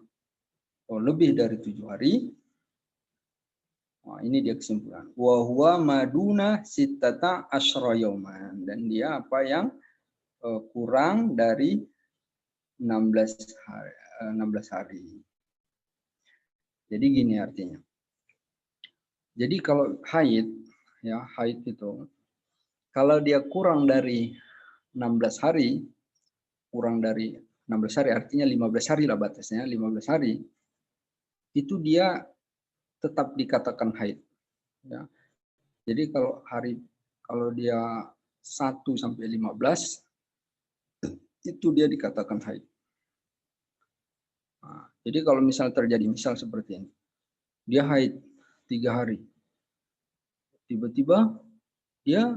lebih dari 7 hari, nah, ini dia kesimpulan. Wa huwa maduna sittata asyra yauman, dan dia apa yang kurang dari 16 hari. Jadi gini artinya. Jadi kalau haid, ya haid itu, kalau dia kurang dari 16 hari, kurang dari 16 hari artinya 15 hari lah batasnya, 15 hari, itu dia tetap dikatakan haid. Ya. Jadi kalau dia 1 sampai 15, itu dia dikatakan haid. Nah, jadi kalau misal terjadi misal seperti ini, dia haid 3 hari, tiba-tiba dia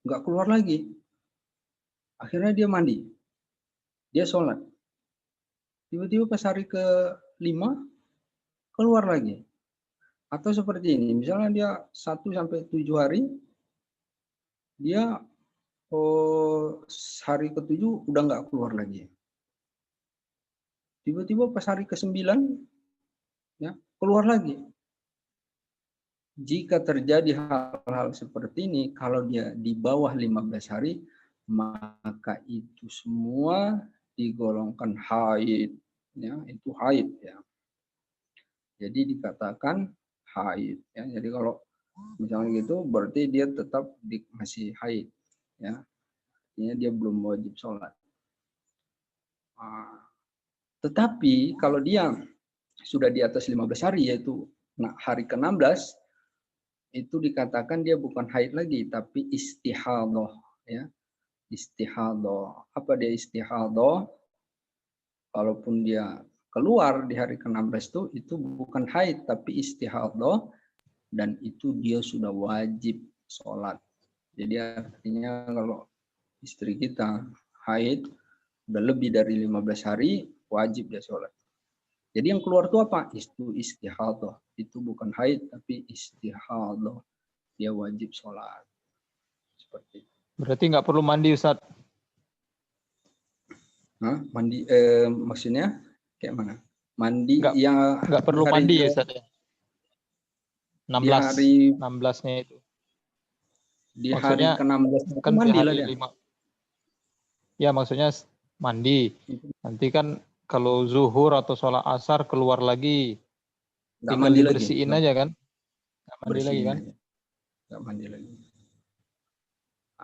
nggak keluar lagi, akhirnya dia mandi, dia sholat, tiba-tiba pas hari ke-5 keluar lagi, atau seperti ini, misalnya dia 1 sampai 7 hari, dia hari ke-7 udah nggak keluar lagi. Tiba-tiba pas hari ke-9 ya, keluar lagi. Jika terjadi hal-hal seperti ini, kalau dia di bawah 15 hari, maka itu semua digolongkan haid. Ya, itu haid. Ya. Jadi dikatakan haid. Ya. Jadi kalau misalnya gitu, berarti dia tetap masih haid. Ya. Artinya dia belum wajib sholat. Tetapi kalau dia sudah di atas 15 hari, yaitu hari ke-16, itu dikatakan dia bukan haid lagi, tapi istihadhah. Ya. Istihadhah. Apa dia istihadhah? Kalaupun dia keluar di hari ke-16 itu bukan haid, tapi istihadhah, dan itu dia sudah wajib sholat. Jadi artinya kalau istri kita haid, udah lebih dari 15 hari, wajib dia sholat. Jadi yang keluar itu apa? Itu istihadhah. Itu bukan haid, tapi istihadhah. Dia wajib sholat. Seperti itu. Berarti nggak perlu mandi, Ustaz? Hah? Mandi, maksudnya kayak mana? Mandi nggak perlu mandi ya, Ustaz? 16-nya itu. Di maksudnya, hari ke-16 kan mandi hari lah dia. 5. Ya, maksudnya mandi. Nanti kan kalau zuhur atau sholat asar keluar lagi, Nggak tinggal mandi lagi, dibersihin aja kan? Nggak mandi lagi bersihin kan? aja. Nggak mandi lagi.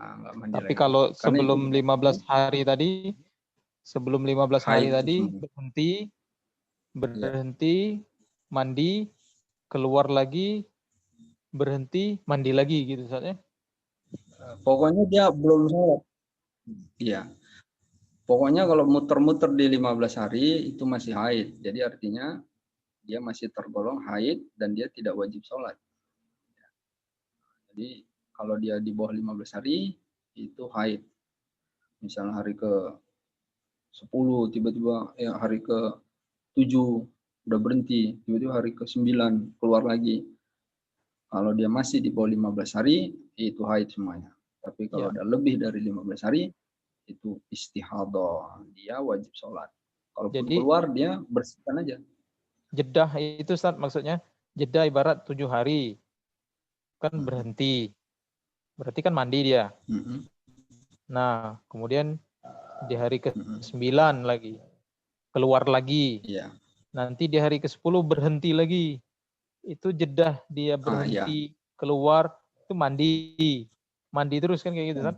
Nggak mandi Tapi lagi. kalau Karena itu sebelum 15 hari tadi, sebelum 15 hari haid tadi semua. berhenti, mandi, keluar lagi, berhenti, mandi lagi gitu Ustaz ya. Pokoknya dia belum sholat. Iya. Pokoknya kalau muter-muter di 15 hari itu masih haid. Jadi artinya dia masih tergolong haid dan dia tidak wajib sholat. Jadi kalau dia di bawah 15 hari itu haid. Misalnya hari ke 10 tiba-tiba ya hari ke 7 udah berhenti, tiba-tiba hari ke 9 keluar lagi. Kalau dia masih di bawah 15 hari itu haid semuanya. Tapi kalau udah lebih dari 15 hari itu istihadah, dia wajib sholat. Kalaupun Jadi keluar dia bersihkan aja. jedah itu Ustaz maksudnya, jedah ibarat 7 hari kan berhenti, berarti kan mandi dia. Nah kemudian di hari ke-9 lagi keluar lagi. Iya. Nanti di hari ke-10 berhenti lagi. Itu jedah dia berhenti keluar itu mandi. Mandi terus kan kayak gitu kan?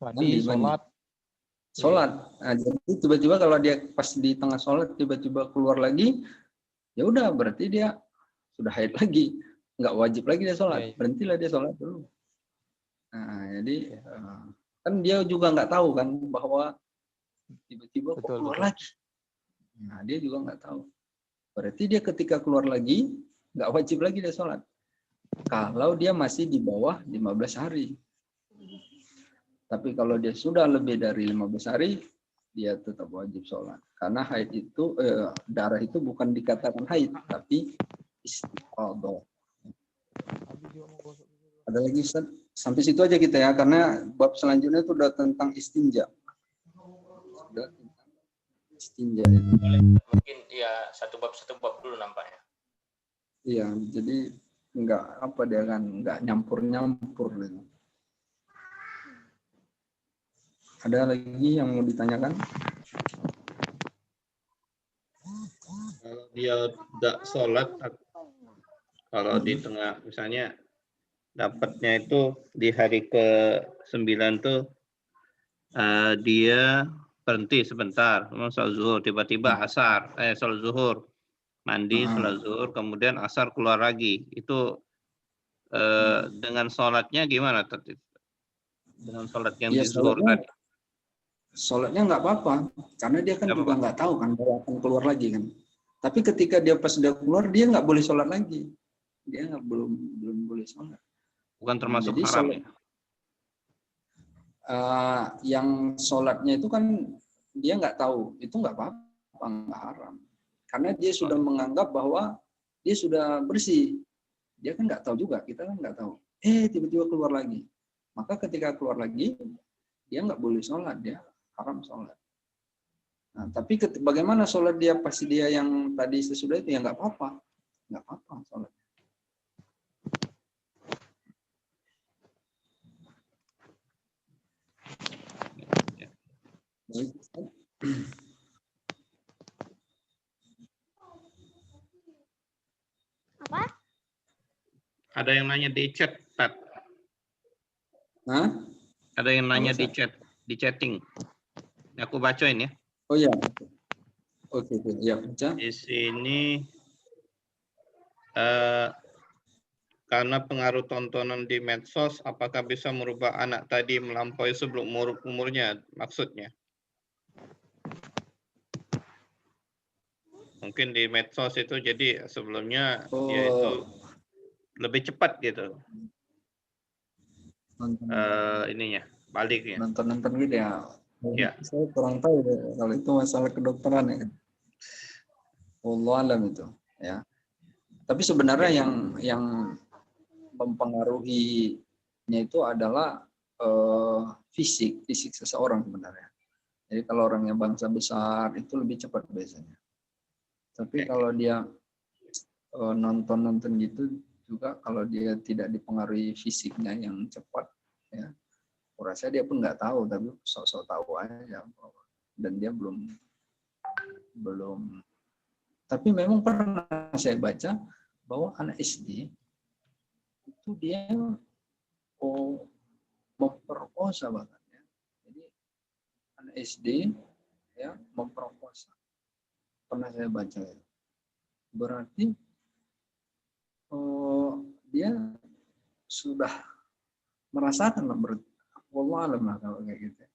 Mandi, sholat. Sholat. Nah, jadi tiba-tiba kalau dia pas di tengah sholat tiba-tiba keluar lagi, ya udah berarti dia sudah haid lagi, nggak wajib lagi dia sholat. Berhentilah dia sholat dulu. Nah, jadi kan dia juga nggak tahu kan bahwa tiba-tiba kok keluar lagi. Nah, dia juga nggak tahu. Berarti dia ketika keluar lagi nggak wajib lagi dia sholat. Kalau dia masih di bawah 15 hari. Tapi kalau dia sudah lebih dari 15 hari, dia tetap wajib sholat. Karena haid itu, darah itu bukan dikatakan haid, tapi istihadah. Ada lagi Ustaz? Sampai situ aja kita ya, karena bab selanjutnya itu udah tentang istinja. Sudah tentang istinja itu. Mungkin ya satu bab dulu nampaknya. Iya, jadi enggak apa dia kan enggak nyampur-nyampur gitu. Ada lagi yang mau ditanyakan? Kalau dia tidak sholat, kalau di tengah misalnya dapatnya itu di hari ke-9 tuh dia berhenti sebentar, sholat zuhur, tiba-tiba asar, sholat zuhur, mandi, sholat zuhur, kemudian asar keluar lagi. Itu dengan sholatnya gimana tadi? Dengan sholat yang di zuhur tadi? Sholatnya nggak apa-apa, karena dia kan juga nggak tahu kan bahwa akan keluar lagi kan. Tapi ketika dia pas sudah keluar, dia nggak boleh sholat lagi. Dia nggak belum boleh sholat. Bukan termasuk jadi haram sholat, yang sholatnya itu kan dia nggak tahu, itu nggak apa-apa, nggak haram. Karena dia sudah menganggap bahwa dia sudah bersih. Dia kan nggak tahu juga, kita kan nggak tahu. Tiba-tiba keluar lagi. Maka ketika keluar lagi, dia nggak boleh sholat, dia haram sholat. Nah, tapi bagaimana sholat dia pasti dia yang tadi sesudah itu ya nggak apa-apa sholat. Apa? Ada yang nanya di chat, Pat. Hah? Ada yang nanya di chat, di chatting. Aku bacain ya. Oh iya. Oke, ya baca. Di sini karena pengaruh tontonan di medsos, apakah bisa merubah anak tadi melampaui sebelum umurnya? Maksudnya? Mungkin di medsos itu jadi sebelumnya dia itu lebih cepat gitu. Ininya, baliknya. Nonton gitu ya. Ya. Saya kurang tahu deh, kalau itu masalah kedokteran ya. Wallahu alam itu ya. Tapi sebenarnya yang mempengaruhinya itu adalah fisik seseorang sebenarnya. Jadi kalau orangnya bangsa besar itu lebih cepat biasanya. Tapi kalau dia nonton gitu juga, kalau dia tidak dipengaruhi fisiknya yang cepat ya, aku rasa dia pun nggak tahu, tapi sok-sok tahu aja. dan dia belum. Tapi memang pernah saya baca bahwa anak SD itu dia memperkosa bahkan ya. Jadi anak SD ya memperkosa. Pernah saya baca ya. Berarti dia sudah merasakan lah, wallahu alam lah kalau kayak gitu.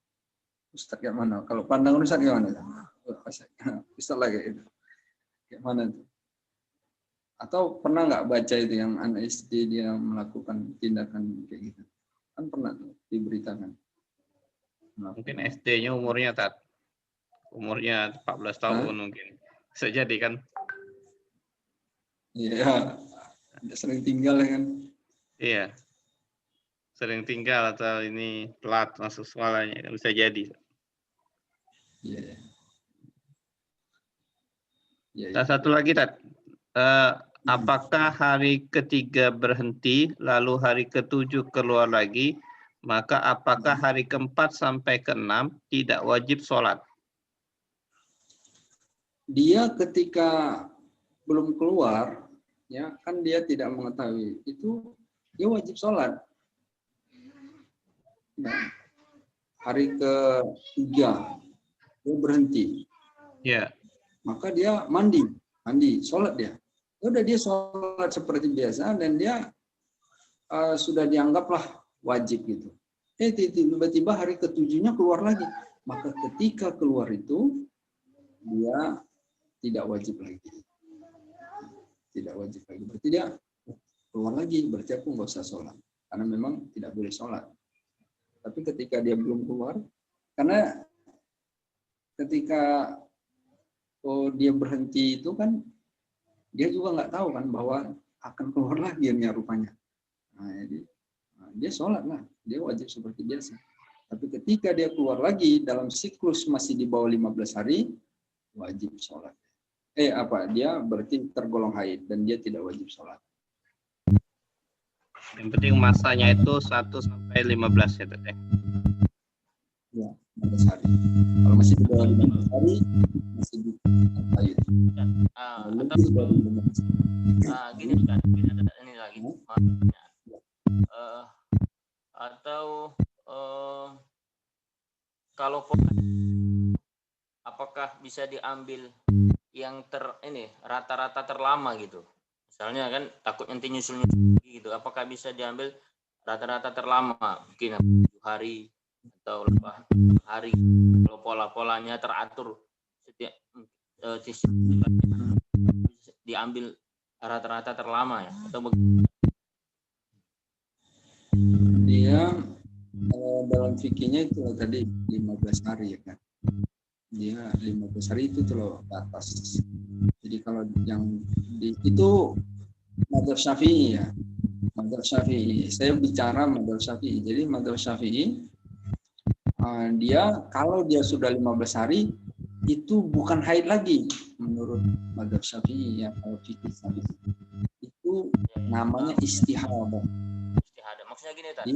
Ustaz kayak mana? Kalau pandangan Ustaz gimana? Ustaz lagi itu. Kayak mana itu? Atau pernah nggak baca itu yang anak SD dia melakukan tindakan kayak gitu? Kan pernah tuh diberitakan. Mungkin SD-nya umurnya umurnya 14 tahun mungkin. Bisa jadi kan? Iya, sering tinggal kan? Iya. Sering tinggal atau ini telat masuk sekolahnya, kan bisa jadi. Iya. Ya, Dan satu lagi, Tat. Apakah hari ketiga berhenti, lalu hari ketujuh keluar lagi, maka apakah hari keempat sampai keenam tidak wajib sholat? Dia ketika belum keluar, ya kan dia tidak mengetahui, itu dia wajib sholat. Nah, hari ketiga dia berhenti. Ya. Maka dia mandi, sholat dia. Udah dia sholat seperti biasa dan dia sudah dianggaplah wajib gitu. Tiba-tiba hari ketujuhnya keluar lagi. Maka ketika keluar itu dia tidak wajib lagi. Tidak wajib lagi. Berarti dia keluar lagi. Berarti aku nggak usah sholat. Karena memang tidak boleh sholat. Tapi ketika dia belum keluar, karena ketika dia berhenti itu kan dia juga nggak tahu kan bahwa akan keluar lagi rupanya. Nah, jadi dia sholat lah, dia wajib seperti biasa. Tapi ketika dia keluar lagi dalam siklus masih di bawah 15 hari, wajib sholat. Dia berarti tergolong haid dan dia tidak wajib sholat. Yang penting masanya itu 1 sampai 15 ya, Teteh. Ya, 15 hari. Kalau masih di bawah 15 hari, masih di haid. Gini kan, ini lagi. Kalau apakah bisa diambil yang rata-rata terlama gitu? Misalnya kan takut nanti nyusul gitu. Apakah bisa diambil rata-rata terlama? Mungkin 7 hari atau 8 hari. Kalau pola-polanya teratur setiap diambil rata-rata terlama ya atau bagaimana? Dia dalam fikihnya itu tadi 15 hari ya kan. Dia 15 hari itu loh batas. Jadi kalau yang itu madzhab Syafi'i ya. Madzhab Syafi'i. Saya bicara madzhab Syafi'i. Jadi madzhab Syafi'i dia kalau dia sudah 15 hari itu bukan haid lagi menurut madzhab Syafi'i ya, kalau fikih Syafi'i. Itu namanya istihadah. Istihadah. Maksudnya gini tadi.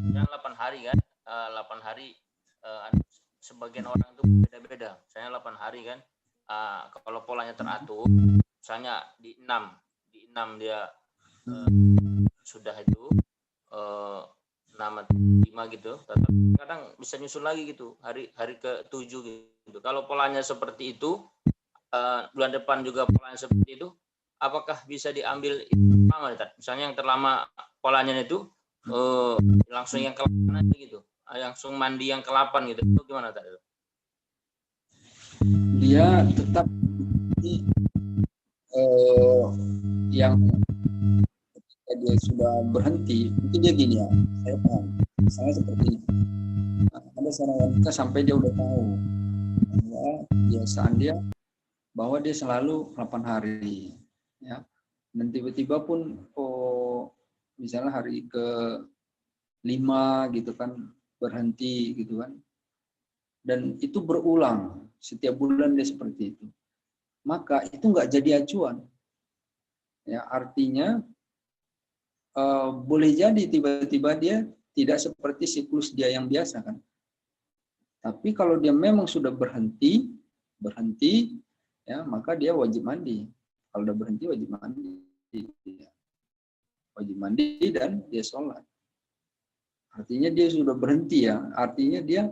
Ada 8 hari kan? 8 hari sebagian orang itu beda-beda. Misalnya 8 hari kan, kalau polanya teratur, misalnya di 6 dia sudah itu 5 gitu, kadang bisa nyusul lagi gitu, hari ke-7 gitu. Kalau polanya seperti itu, bulan depan juga polanya seperti itu, apakah bisa diambil lama? Misalnya yang terlama polanya itu langsung yang ke-8 aja gitu. Langsung mandi yang ke-8 gitu. Itu gimana tadi? Dia tetap yang ketika dia sudah berhenti, itu dia gini ya, saya paham. Misalnya seperti ini. Ada seorang wanita sampai dia udah tahu bahwa kebiasaan dia bahwa dia selalu 8 hari ya. Dan tiba-tiba pun misalnya hari ke-5 gitu kan berhenti gitu kan, dan itu berulang setiap bulan dia seperti itu, maka itu nggak jadi acuan ya. Artinya boleh jadi tiba-tiba dia tidak seperti siklus dia yang biasa kan. Tapi kalau dia memang sudah berhenti ya, maka dia wajib mandi. Kalau udah berhenti wajib mandi. Wajib mandi dan dia sholat. Artinya dia sudah berhenti ya. Artinya dia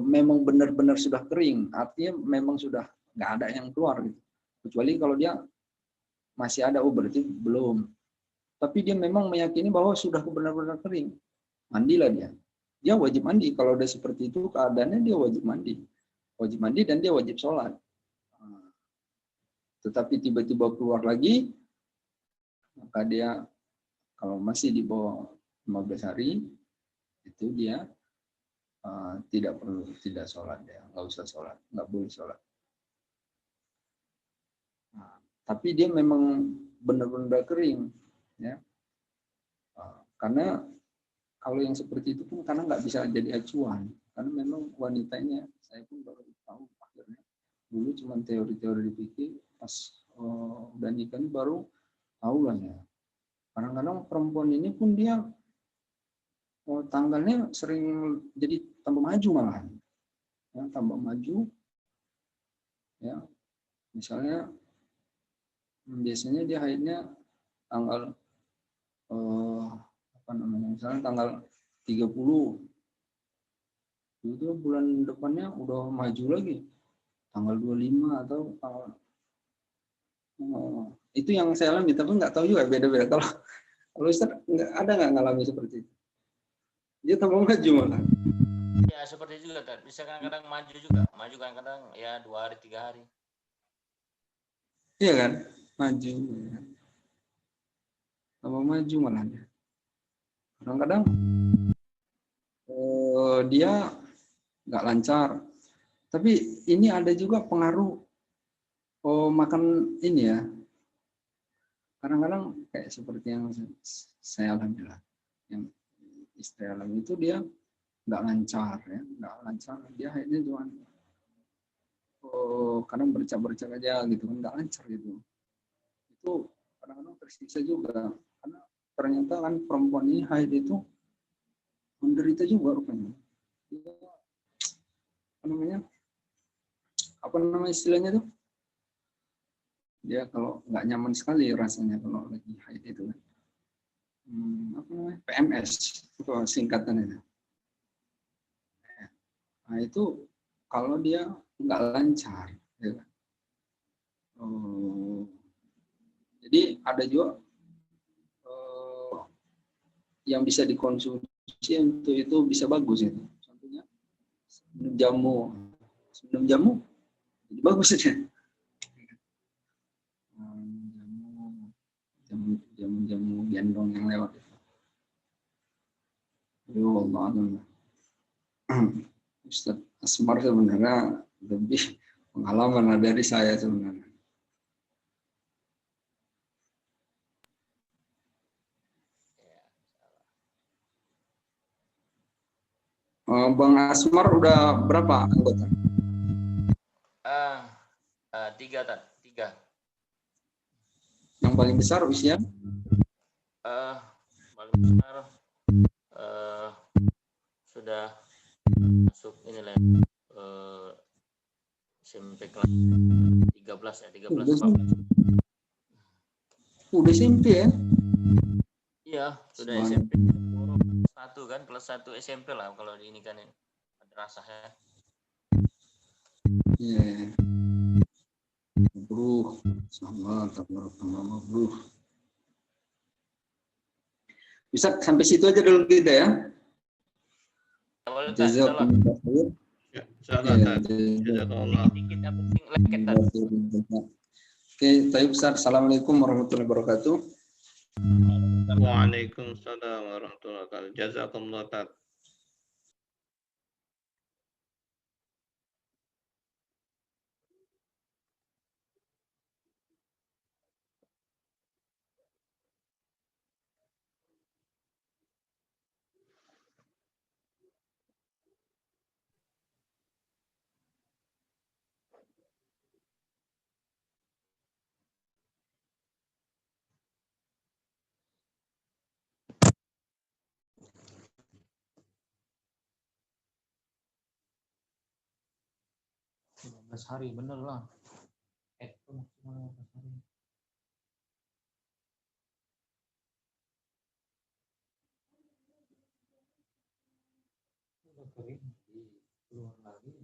memang benar-benar sudah kering. Artinya memang sudah nggak ada yang keluar gitu. Kecuali kalau dia masih ada, berarti belum. Tapi dia memang meyakini bahwa sudah benar-benar kering. Mandilah dia. Dia wajib mandi. Kalau udah seperti itu keadaannya, dia wajib mandi. Wajib mandi dan dia wajib sholat. Tetapi tiba-tiba keluar lagi, maka dia kalau masih di bawah 15 hari, itu dia tidak sholat, ya, nggak usah sholat, nggak boleh sholat. Nah, tapi dia memang benar-benar kering, ya, karena kalau yang seperti itu pun karena nggak bisa jadi acuan, karena memang wanitanya, saya pun baru tahu akhirnya, dulu cuma teori-teori dipikir, pas udah nikah ini baru tahu lah ya. Kadang-kadang perempuan ini pun dia tanggalnya sering jadi tambah maju malah, ya, tambah maju, ya, misalnya biasanya dia haidnya tanggal misalnya tanggal 30, itu bulan depannya udah maju lagi tanggal 25 atau tanggal itu yang saya alami, tapi nggak tahu juga beda-beda. Kalau Ustaz ada nggak ngalami seperti itu? Dia tambah maju malah. Ya seperti itu juga, bisa kadang-kadang maju juga, maju kadang-kadang ya 2 hari 3 hari. Iya kan, maju, tambah maju malah. Kadang-kadang dia nggak lancar. Tapi ini ada juga pengaruh makan ini ya. Kadang-kadang kayak seperti yang saya alami lah, yang istri alami itu dia nggak lancar ya, nggak lancar. Dia akhirnya cuma kadang bercak-bercak aja gitu kan, nggak lancar gitu. Itu kadang-kadang tersiksa juga karena ternyata kan perempuan ini haid itu menderita juga rupanya. Dia, apa namanya istilahnya tuh? Dia kalau nggak nyaman sekali rasanya kalau lagi haid itu. Apa namanya? PMS itu singkatannya. Nah itu kalau dia nggak lancar, ya. Jadi ada juga yang bisa dikonsumsi untuk itu bisa bagus itu. Contohnya minum jamu jadi bagus aja. Jamu gendong yang lewat. Allah, Ustaz Asmar sebenarnya lebih pengalaman dari saya sebenarnya. Bang Asmar udah berapa anggota? 3. Yang paling besar usia? Paling besar sudah masuk inilah SMP kelas 13 ya, 13. Udah SMP ya? Iya, sudah SMP. 1 kan, kelas 1 SMP lah kalau di ini kan madrasahnya. Iya. Bro, sama bro. Bisa sampai situ aja dulu kita ya. Jazakallah. Oke, Tayyib Ustaz. Assalamualaikum warahmatullahi wabarakatuh. Waalaikumsalam warahmatullahi wabarakatuh. Jazakallah. 15 hari, bener lah. Itu maksimal 15 hari. Udah kering, keluar lagi.